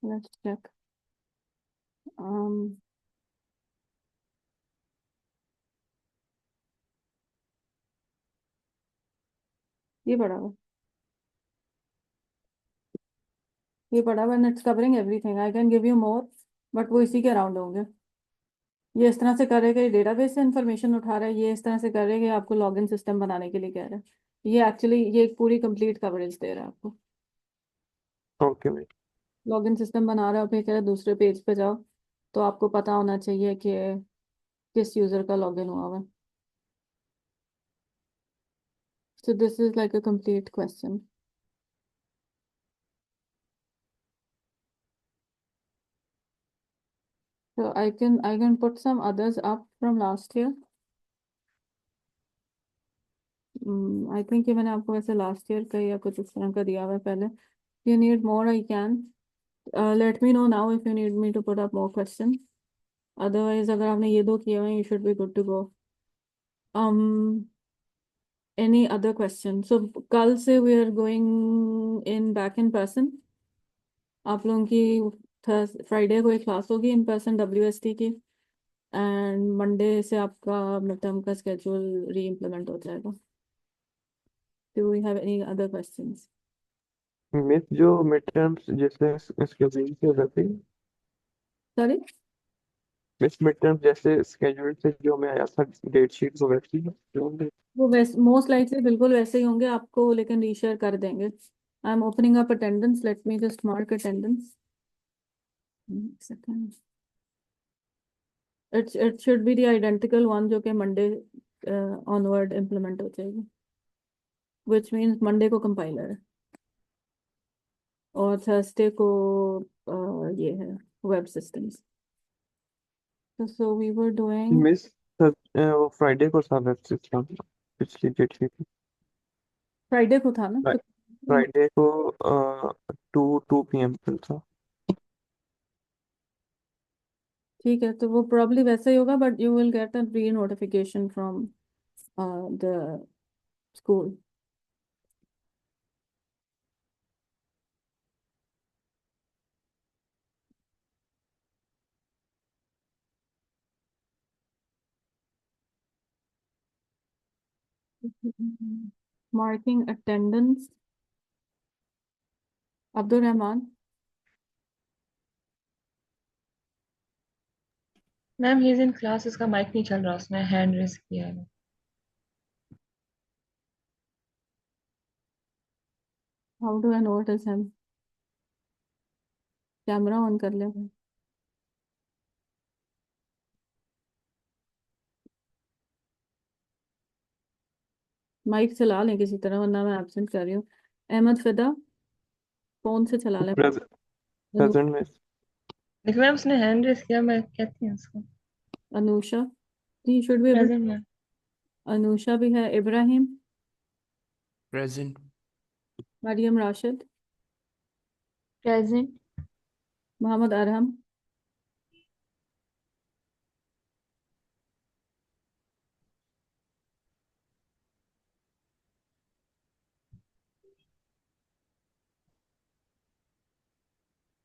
Let's check. ये पढ़ा हुआ, ये पढ़ा हुआ, it's covering everything. I can give you more, but वो इसी के अराउंड होंगे। ये इस तरह से करेगा, ये डेटाबेस से इंफॉर्मेशन उठा रहा है, ये इस तरह से करेगा, ये आपको लॉगिन सिस्टम बनाने के लिए कह रहा है। ये एक्चुअली ये एक पूरी कंप्लीट कवरेज दे रहा है आपको। Okay miss. लॉगिन सिस्टम बना रहा है, फिर कह रहा है दूसरे पेज पे जाओ, तो आपको पता होना चाहिए कि किस यूजर का लॉगिन हुआ हुआ है। So this is like a complete question. So I can put some others up from last year. I think ये मैंने आपको वैसे लास्ट ईयर का या कुछ इस तरह का दिया हुआ है पहले। You need more, I can. Let me know now if you need me to put up more questions. Otherwise, अगर आपने ये दो किए हुए हैं, you should be good to go. Any other question? So कल से we are going in back in person. आप लोगों की फ्राइडे को एक क्लास होगी इन पर्सन WST की, एंड मंडे से आपका मिड टर्म का स्केड्यूल री इम्प्लीमेंट हो जाएगा। Do we have any other questions? Miss जो मिड टर्म्स जैसे स्केड्यूल से रहते हैं, सॉरी? मिस मिड टर्म्स जैसे स्केड्यूल से जो मैं आया था डेट शीट वो वैसी है जो वो वैसे मोस्ट लाइकली बिल्कुल वैसे ही होंगे आपको, लेकिन रीशेयर कर देंगे। I am opening up attendance, let me just mark attendance. Second. It should be the identical one जो कि मंडे ऑनवर्ड इम्प्लीमेंट हो जाएगी, विच मीन्स मंडे को कंपाइलर है और थर्सडे को ये है web systems. So we were doing. Miss वो फ्राइडे को था वेब सिस्टम पिछली डेट शीट। फ्राइडे को था ना, तो फ्राइडे को 2 PM पे था। ठीक है, तो वो प्रॉब्ली वैसा ही होगा, but you will get a pre notification from the school. Marking attendance, Abdul Rahman. Ma'am he is in class, इसका माइक नहीं चल रहा, उसने हैंड रेस किया है। How do I know it is him? Camera on कर ले। माइक चला लें किसी तरह, वरना मैं एब्सेंट कर रही हूँ। अहमद फिदा, फोन से चला लें। Present miss. देखो मैम उसने हैंड रेस किया, मैं कहती हूँ उसको। Anusha, he should be able. Present ma'am. Anusha भी है। Ibrahim, Present. Maryam Rashid, Present. Mohammad Arham,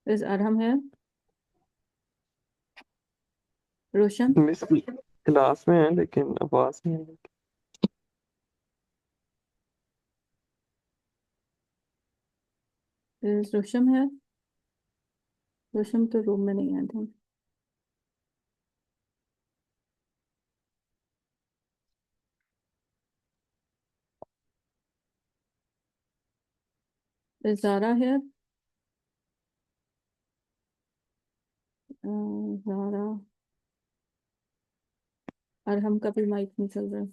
is Arham है। रोशन, मिस क्लास में है लेकिन आवाज नहीं है। इज रोशन है। रोशन तो रूम में नहीं आया था। इज जारा है। जारा, अरहम का भी माइक नहीं चल रहा।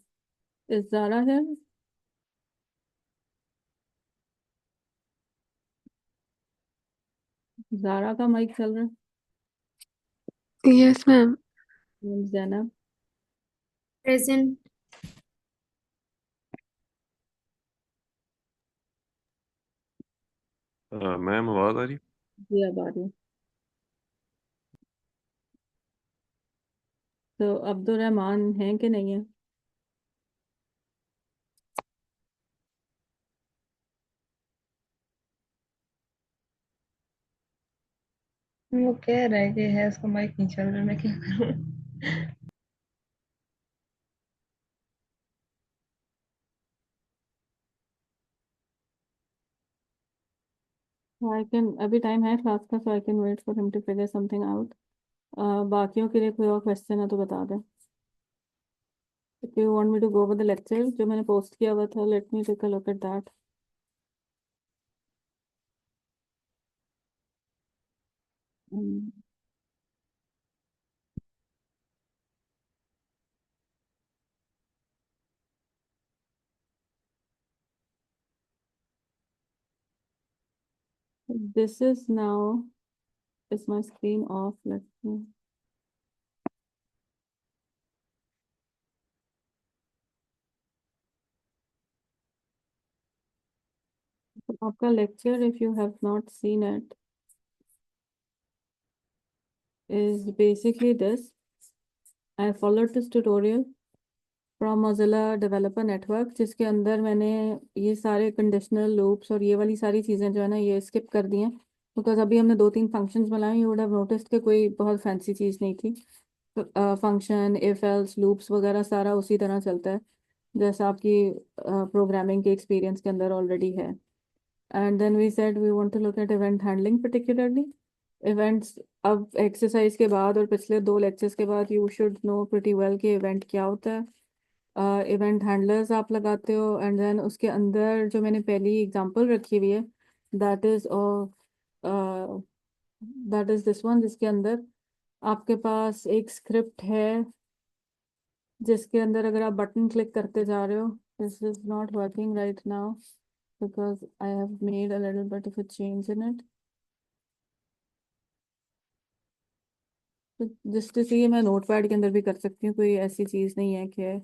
Is Zara here? Zara का माइक चल रहा Yes, ma'am. है? Zainab? Present. मैम आवाज आ रही? जी अब आ रही है। तो अब्दुल रहमान है कि नहीं है? वो कह रहा है कि है, उसका माइक नहीं चल रहा, मैं क्या करूं? आई कैन, अभी टाइम है क्लास का, so I can wait for him to figure something out. बाकियों के लिए कोई और क्वेश्चन है तो बता दें। If you want me to go over the lecture जो मैंने पोस्ट किया हुआ था, let me take a look at that. This is now, is my screen off? Let me. आपका lecture, if you have not seen it, is basically this. I followed this tutorial from Mozilla Developer Network, जिसके अंदर मैंने ये सारे conditional loops और ये वाली सारी चीज़ें जो है ना ये skip कर दी हैं, बिकॉज अभी हमने 2-3 functions बनाए। you would have noticed कि कोई बहुत fancy चीज़ नहीं थी। फंक्शन, इफ एल्स, लूप्स वगैरह सारा उसी तरह चलता है जैसा आपकी प्रोग्रामिंग के एक्सपीरियंस के अंदर ऑलरेडी है। And then we said we want to look at event handling particularly. Events, अब एक्सरसाइज के बाद और पिछले 2 लेक्चर्स के बाद you should know pretty well कि इवेंट क्या होता है। इवेंट हैंडलर्स आप लगाते हो, एंड देन उसके अंदर जो मैंने पहली एग्जांपल रखी हुई है that is that is this one, जिसके अंदर आपके पास एक स्क्रिप्ट है जिसके अंदर अगर आप बटन क्लिक करते जा रहे हो, this is not working right now because I have made a little bit of a change in it. तो जिस ये मैं नोटपैड के अंदर भी कर सकती हूँ, कोई ऐसी चीज़ नहीं है कि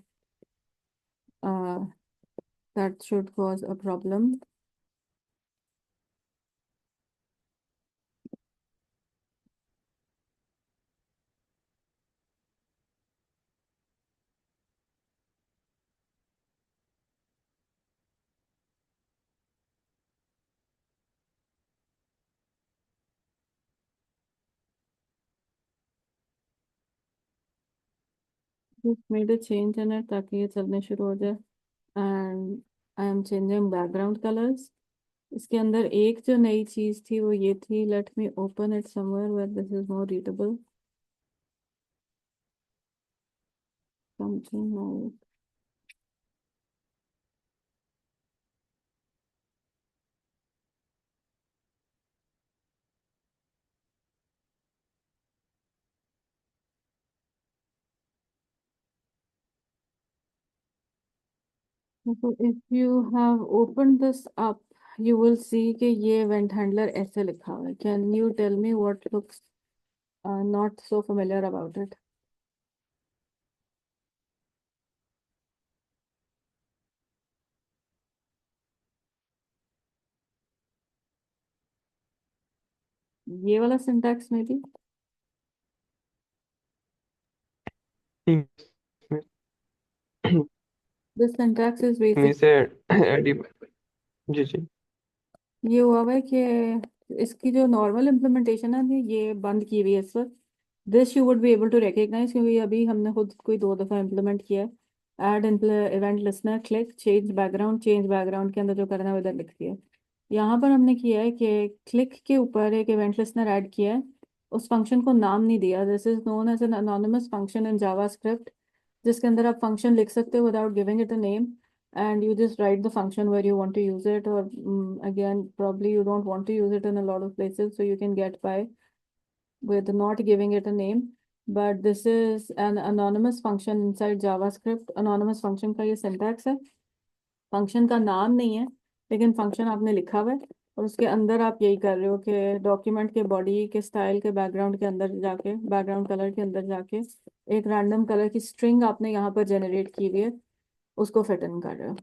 that should cause a problem. Made a change in it ताकि ये चलने शुरू हो जाए। And I am changing background colours. इसके अंदर एक जो नई चीज़ थी वो ये थी, let me open it somewhere where this is more readable. Something So if you have opened this up, you will see कि ये event handler ऐसे लिखा हुआ है। Can you tell me what looks not so familiar about it? ये वाला syntax में भी this syntax is में basic। से एडिट। जी जी। ये हुआ हुआ है कि इसकी जो नॉर्मल इम्प्लीमेंटेशन है ये बंद की हुई है इस वक्त। This you would be able to recognise क्योंकि अभी हमने खुद कोई 2 दफ़ा इम्प्लीमेंट किया है। Add event listener, click, change background के अंदर जो करना है वो इधर लिख दिया है। यहाँ पर हमने किया है कि क्लिक के ऊपर एक इवेंट लिसनर ऐड किया है, उस फंक्शन को नाम नहीं दिया। This is known as an anonymous function in JavaScript, जिसके अंदर आप फंक्शन लिख सकते हो without giving it a name, and you just write the function where you want to use it, or again probably you don't want to use it in a lot of places, so you can get by with not giving it a name, but this is an anonymous function inside JavaScript. Anonymous function का ये syntax है, function का नाम नहीं है, लेकिन function आपने लिखा हुआ है और उसके अंदर आप यही कर रहे हो कि डॉक्यूमेंट के बॉडी के स्टाइल के बैकग्राउंड के अंदर जाके, बैकग्राउंड कलर के अंदर जाके एक रैंडम कलर की स्ट्रिंग आपने यहाँ पर जनरेट की हुई है, उसको फिट इन कर रहे हो।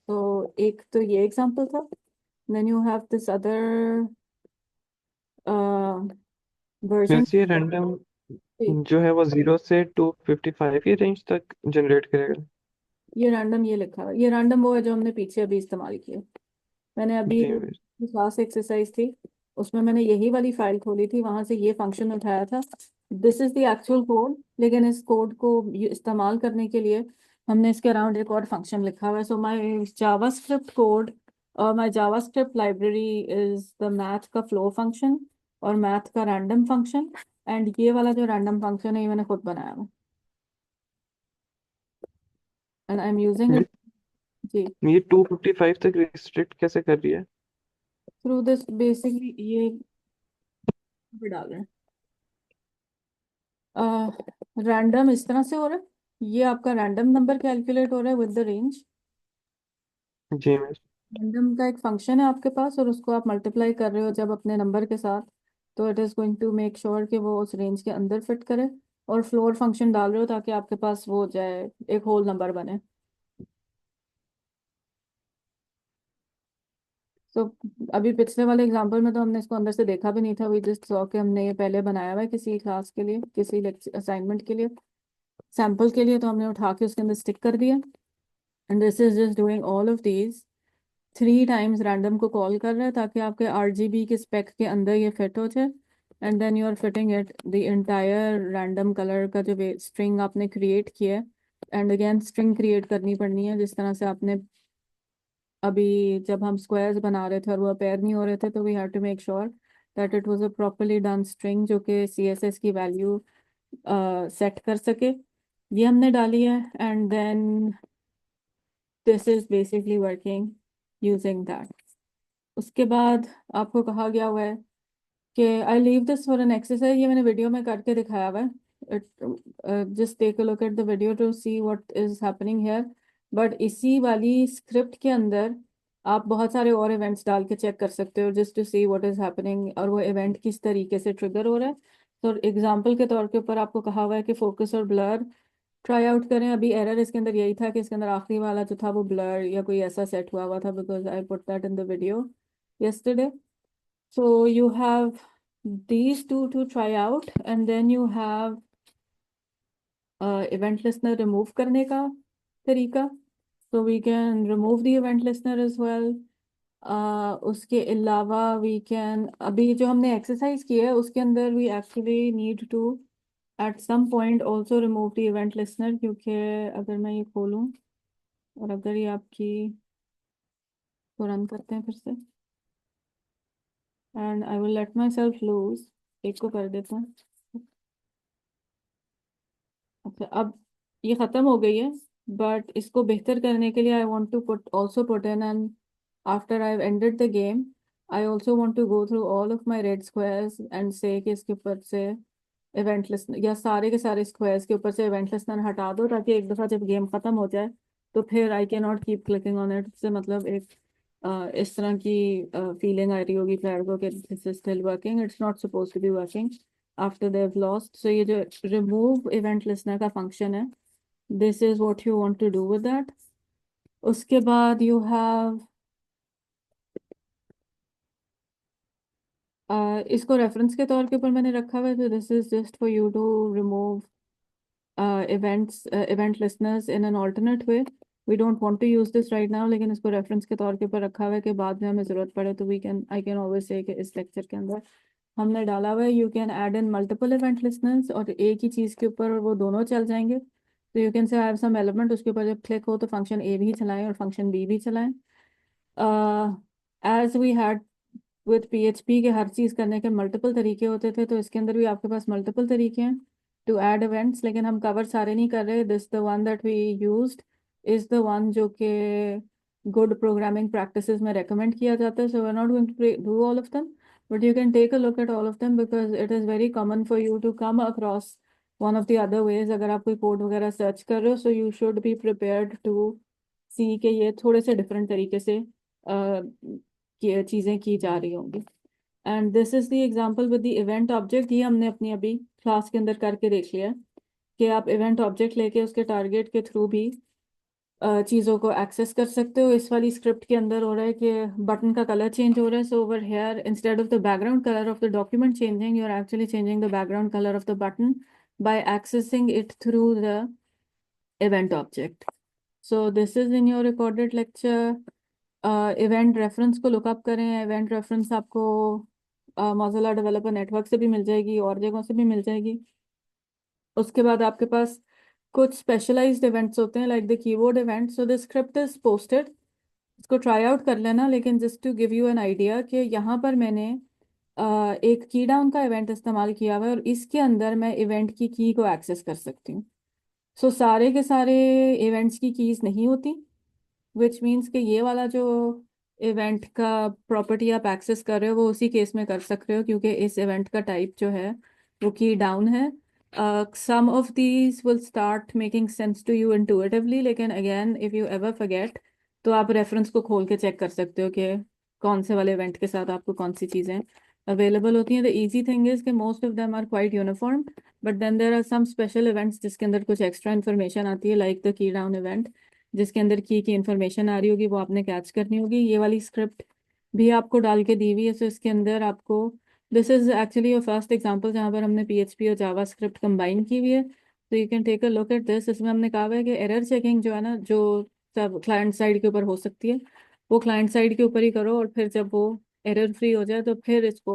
तो एक तो ये एग्जांपल था। Then you have this other version. वैसे ये रैंडम जो है वो 0 से 255 की रेंज तक जनरेट करेगा। ये रैंडम ये लिखा है, ये रैंडम वो है जो हमने पीछे अभी इस्तेमाल किया। मैंने अभी जी मिस। क्लास एक्सरसाइज थी उसमें मैंने यही वाली फाइल खोली थी, वहां से ये फंक्शन उठाया था। This is the actual code, लेकिन इस कोड को इस्तेमाल करने के लिए हमने इसके अराउंड एक और फंक्शन लिखा हुआ है। सो माय जावास्क्रिप्ट कोड और my JavaScript library is the math का फ्लो फंक्शन और मैथ का रैंडम फंक्शन, एंड ये वाला जो रैंडम फंक्शन है ये मैंने खुद बनाया हुआ, and I am using it. जी, ये 255 तक रिस्ट्रिक्ट कैसे कर रही है? थ्रू दिस बेसिकली ये पे डाल रहे हैं। रैंडम इस तरह से हो रहा है, ये आपका रैंडम नंबर कैलकुलेट हो रहा है विद द रेंज। जी मिस। रैंडम का एक फंक्शन है आपके पास और उसको आप मल्टीप्लाई कर रहे हो जब अपने नंबर के साथ, तो it is going to make sure कि वो उस रेंज के अंदर फिट करे, और फ्लोर फंक्शन डाल रहे हो ताकि आपके पास वो हो जाए, एक होल नंबर बने। तो अभी पिछले वाले एग्जांपल में तो हमने इसको अंदर से देखा भी नहीं था, वी जस्ट सॉ कि हमने ये पहले बनाया हुआ है किसी क्लास के लिए, किसी असाइनमेंट के लिए, सैम्पल के लिए, तो हमने उठा के उसके अंदर स्टिक कर दिया। And this is just doing all of these 3 times random को कॉल कर रहा है ताकि आपके RGB के स्पेक के अंदर ये फिट हो जाए, and then you are fitting it the entire random colour का जो स्ट्रिंग आपने क्रिएट किया है। एंड अगेन स्ट्रिंग क्रिएट करनी पड़नी है जिस तरह से आपने अभी जब हम स्क्वायर्स बना रहे थे और वो अपेयर नहीं हो रहे थे, तो we have to make sure that it was a properly done string जो कि CSS की वैल्यू सेट कर सके। ये हमने डाली है, and then this is basically working using that. उसके बाद आपको कहा गया हुआ है कि I leave this for an exercise, ये मैंने वीडियो में करके दिखाया हुआ है, just take a look at the video to see what is happening here. But इसी वाली स्क्रिप्ट के अंदर आप बहुत सारे और इवेंट्स डाल के चेक कर सकते हो just to see what is happening, और वो इवेंट किस तरीके से ट्रिगर हो रहा है। तो एग्जाम्पल के तौर के ऊपर आपको कहा हुआ है कि फोकस और ब्लर ट्राई आउट करें। अभी एरर इसके अंदर यही था कि इसके अंदर आखिरी वाला जो था वो ब्लर या कोई ऐसा सेट हुआ था, because I put that in the video yesterday. So you have these two to try out, and then you have event listener remove करने का तरीका, so we can remove the event listener as well. उसके अलावा we can, अभी जो हमने exercise की है उसके अंदर we actually need to at some point also remove the event listener, क्योंकि अगर मैं ये खोलूँ और अगर ये आपकी को रन करते हैं फिर से, and I will let myself loose, एक को कर देता हूँ। अच्छा, अब ये ख़त्म हो गई है, बट इसको बेहतर करने के लिए I want to put also put in, and after I have ended the game I also want to go through all of my red squares and say कि इसके ऊपर से इवेंट लिस्टनर या सारे के सारे स्क्वायर्स के ऊपर से इवेंट लिस्टनर हटा दो, ताकि एक दफ़ा जब गेम ख़त्म हो जाए तो फिर I can not keep clicking on it. से मतलब एक इस तरह की फीलिंग आ रही होगी प्लेयर को कि this is still working, it's not suppose to be working after they have lost. So ये जो रिमूव इवेंट लिस्टनर का फंक्शन है, this is what you want to do with that. उसके बाद यू हैव इसको reference के तौर के ऊपर मैंने रखा हुआ है, तो this is just for you to remove event listeners in an alternate way. We don't want to use this right now, लेकिन इसको रेफरेंस के तौर के ऊपर रखा हुआ है कि बाद में हमें ज़रूरत पड़े तो I can always say कि इस लेक्चर के अंदर हमने डाला हुआ है you can add in multiple event listeners, और एक ही चीज़ के ऊपर वो दोनों चल जाएंगे। तो you can say I have some element, उसके ऊपर जब क्लिक हो तो फंक्शन A भी चलाएं और फंक्शन B भी चलाएं। As we had with PHP के हर चीज़ करने के मल्टीपल तरीके होते थे, तो इसके अंदर भी आपके पास मल्टीपल तरीके हैं टू ऐड इवेंट्स, लेकिन हम कवर सारे नहीं कर रहे। This the one that we used is the one जो कि गुड प्रोग्रामिंग प्रैक्टिसेस में रेकमेंड किया जाता है। So we are not going to do all of them, but you can take a look at all of them because it is very common for you to come across one of the other ways अगर आप कोई code वगैरह search कर रहे हो, so you should be prepared to सी के ये थोड़े से डिफरेंट तरीके से चीज़ें की जा रही होंगी। And this is the example with the event object. ये हमने अपनी अभी क्लास के अंदर करके देख लिया है कि आप इवेंट ऑब्जेक्ट लेके उसके टारगेट के थ्रू भी चीज़ों को एक्सेस कर सकते हो। इस वाली स्क्रिप्ट के अंदर हो रहा है कि बटन का कलर चेंज हो रहा है, so over here instead of the background colour of the document changing, you are actually changing the background colour of the button by accessing it through the event object. So this is in your recorded lecture. Event reference को lookup करें। event reference आपको Mozilla Developer Network से भी मिल जाएगी और जगहों से भी मिल जाएगी। उसके बाद आपके पास कुछ स्पेशलाइज्ड इवेंट्स होते हैं like the keyword event. So the script is posted, इसको ट्राई आउट कर लेना। लेकिन just to give you an idea कि यहाँ पर मैंने एक की डाउन का इवेंट इस्तेमाल किया हुआ है और इसके अंदर मैं इवेंट की की को एक्सेस कर सकती हूँ। सो सारे के सारे इवेंट्स की कीज नहीं होती, विच मीन्स कि ये वाला जो इवेंट का प्रॉपर्टी आप एक्सेस कर रहे हो वो उसी केस में कर सकते हो क्योंकि इस इवेंट का टाइप जो है वो की डाउन है। Some of these will start making sense to you intuitively, लेकिन again if you ever forget तो आप रेफरेंस को खोल के चेक कर सकते हो कि कौन से वाले इवेंट के साथ आपको कौन सी चीज़ें अवेलेबल होती हैं। द इजी थिंग इज कि most of them are quite uniform, but then there are some special events जिसके अंदर कुछ एक्स्ट्रा इन्फॉर्मेशन आती है like the key down event, जिसके अंदर की इन्फॉर्मेशन आ रही होगी वो आपने कैच करनी होगी। ये वाली स्क्रिप्ट भी आपको डाल के दी हुई है। सो इसके अंदर आपको, this is actually your first example जहाँ पर हमने PHP और जावा स्क्रिप्ट कंबाइन की हुई है। तो you can take a look at this. इसमें हमने कहा हुआ है कि एरर चेकिंग जो है ना, जो सब क्लाइंट साइड के ऊपर हो सकती है वो क्लाइंट साइड के ऊपर ही करो, और फिर जब वो एरर फ्री हो जाए तो फिर इसको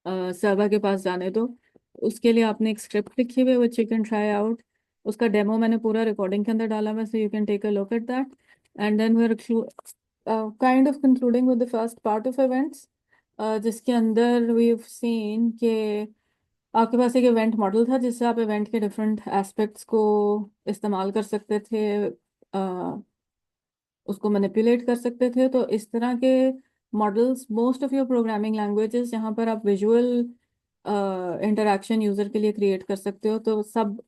सर्वर के पास जाने दो। उसके लिए आपने एक स्क्रिप्ट लिखी हुई है which you can try out. उसका डेमो मैंने पूरा रिकॉर्डिंग के अंदर डाला हुआ है, so you can take a look at that. And then we are kind of concluding with the first part of events, जिसके अंदर वी हैव सीन कि आपके पास एक इवेंट मॉडल था जिससे आप इवेंट के डिफरेंट एस्पेक्ट्स को इस्तेमाल कर सकते थे, उसको मैनिपुलेट कर सकते थे। तो इस तरह के models most of your programming languages जहाँ पर आप विजुअल इंटरेक्शन यूज़र के लिए क्रिएट कर सकते हो, तो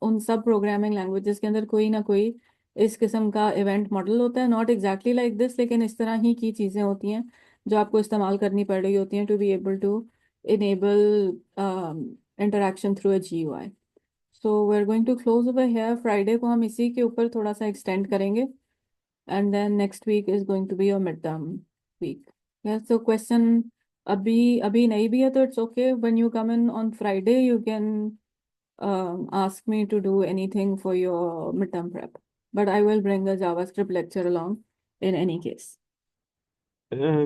उन सब प्रोग्रामिंग लैंग्वेजेस के अंदर कोई ना कोई इस किस्म का इवेंट मॉडल होता है। नॉट एग्जैक्टली लाइक दिस, लेकिन इस तरह ही की चीज़ें होती हैं जो आपको इस्तेमाल करनी पड़ रही होती हैं to be able to enable interaction through a GUI। So we are going to close over here. Friday को हम इसी के ऊपर थोड़ा सा एक्सटेंड करेंगे, and then next week is going to be your midterm week. Yeah, so question abhi nahi bhi hai to it's okay. When you come in on Friday you can ask me to do anything for your midterm prep, but I will bring a JavaScript lecture along in any case.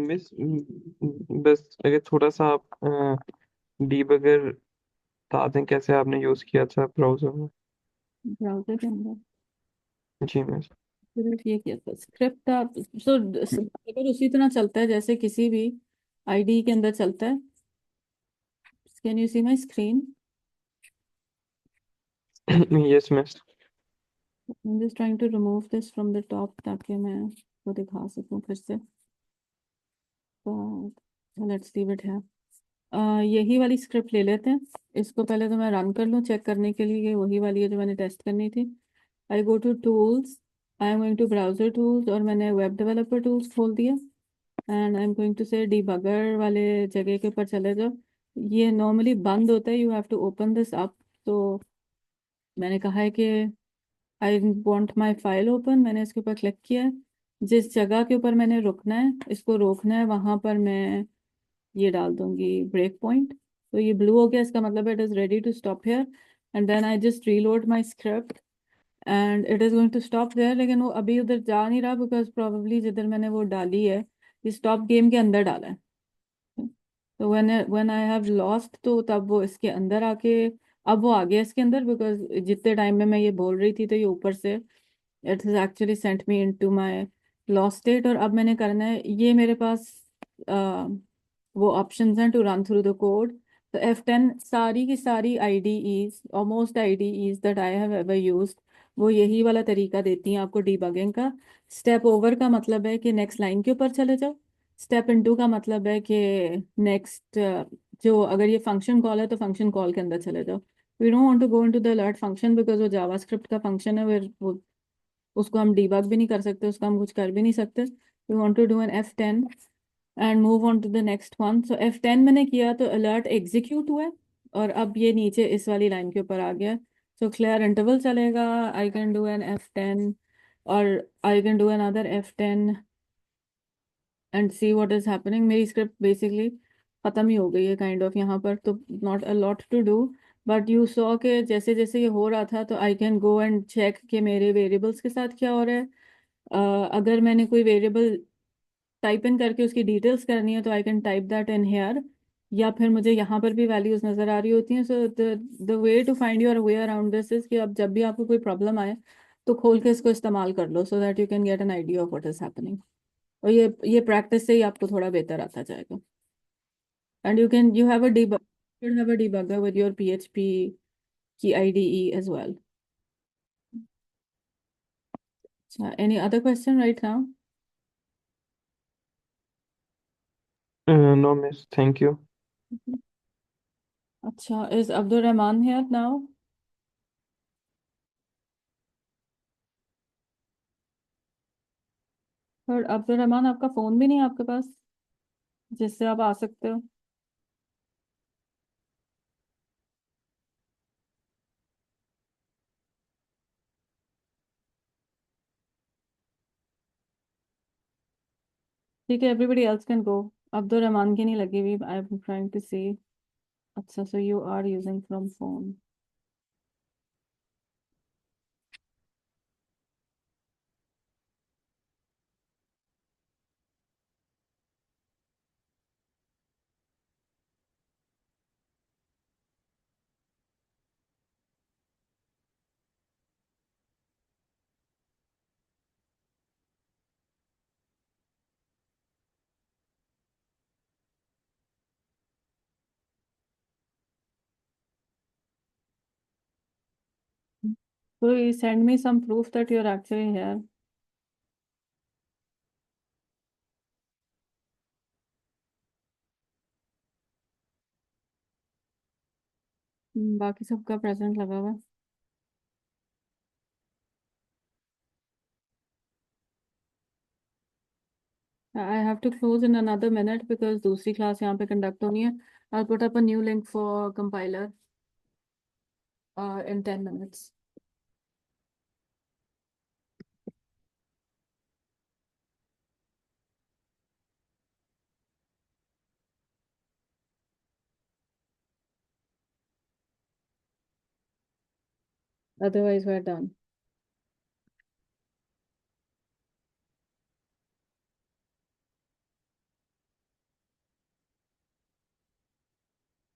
Miss बस अगर थोड़ा सा आप debugger बता दें कैसे आपने use किया था ब्राउजर में। Browser के अंदर जी मिस। सिर्फ ये किया था स्क्रिप्ट आप, so अगर उसी तरह चलता है जैसे किसी भी IDE के अंदर चलता है। Can you see my screen? Yes miss. I'm just trying to remove this from the top ताकि मैं वो दिखा सकूं फिर से। But let's leave it here. यही वाली स्क्रिप्ट ले लेते हैं। इसको पहले तो मैं रन कर लूँ चेक करने के लिए कि वही वाली है जो मैंने टेस्ट करनी थी। I go to tools, I am going to browser tools और मैंने वेब डेवलपर टूल्स खोल दिया। And I am going to say debugger वाले जगह के ऊपर चले जाओ। ये नॉर्मली बंद होता है, you have to open this up. तो मैंने कहा है कि I want my file open, मैंने इसके ऊपर क्लिक किया है। जिस जगह के ऊपर मैंने रुकना है, इसको रोकना है, वहां पर मैं ये डाल दूंगी ब्रेक पॉइंट। तो ये ब्लू हो गया, इसका मतलब it is ready to stop here. And then I just reload my script and it is going to stop there. लेकिन वो अभी उधर जा नहीं रहा बिकॉज प्रोबेबली जिधर मैंने वो डाली है ये स्टॉप गेम के अंदर डाला है। तो व्हेन आई हैव लॉस्ट तो तब वो इसके अंदर आके, अब वो आ गया इसके अंदर बिकॉज जितने टाइम में मैं ये बोल रही थी तो ये ऊपर से it is actually sent me into my lost state. और अब मैंने करना है, ये मेरे पास वो ऑप्शंस हैं to run through the code. तो F10 सारी की सारी IDEs, almost IDEs that I have ever used, वो यही वाला तरीका देती हैं आपको डीबगिंग का। स्टेप ओवर का मतलब है कि नेक्स्ट लाइन के ऊपर चले जाओ। स्टेप इनटू का मतलब है कि नेक्स्ट, जो अगर ये फंक्शन कॉल है तो फंक्शन कॉल के अंदर चले जाओ। We don't want to go into the alert function because वो JavaScript का function है, वो उसको हम debug भी नहीं कर सकते, उसको हम कुछ कर भी नहीं सकते. We want to do an F10 and move on to the next one. So F10 मैंने किया तो alert execute हुआ है और अब ये नीचे इस वाली लाइन के ऊपर आ गया. So clear interval चलेगा. I can do an F10 or I can do another F10 and see what is happening. मेरी script basically ख़त्म ही हो गई है kind of यहाँ पर, तो not a lot to do. But you saw कि जैसे जैसे ये हो रहा था तो I can go and check कि मेरे variables के साथ क्या हो रहा है. अगर मैंने कोई variable टाइप इन करके उसकी डिटेल्स करनी है तो I can type that in here, या फिर मुझे यहाँ पर भी वैल्यूज नज़र आ रही होती हैं. So the way to find your way around this is कि अब जब भी आपको कोई प्रॉब्लम आए तो खोल के इसको इस्तेमाल कर लो so that you can get an idea of what is happening. और ये प्रैक्टिस से ही आपको थोड़ा बेहतर आता जाएगा. And you have a debug should have a debugger with your PHP की IDE as well. Any other question right now? No, miss. Thank you. अच्छा, is Abdul Rahman here now? और अब्दुल रहमान, आपका फोन भी नहीं है आपके पास जिससे आप आ सकते हो? ठीक है, everybody else can go. Abdul Rahman की नहीं लगी हुई. I am trying to see. अच्छा, so you are using from phone. So send me some proof that you're actually here. बाकी सबका प्रेजेंट लगा हुआ है. I have to close in another minute because दूसरी क्लास यहाँ पे कंडक्ट होनी है. I'll put up a new link for compiler in 10 minutes. Otherwise we're done.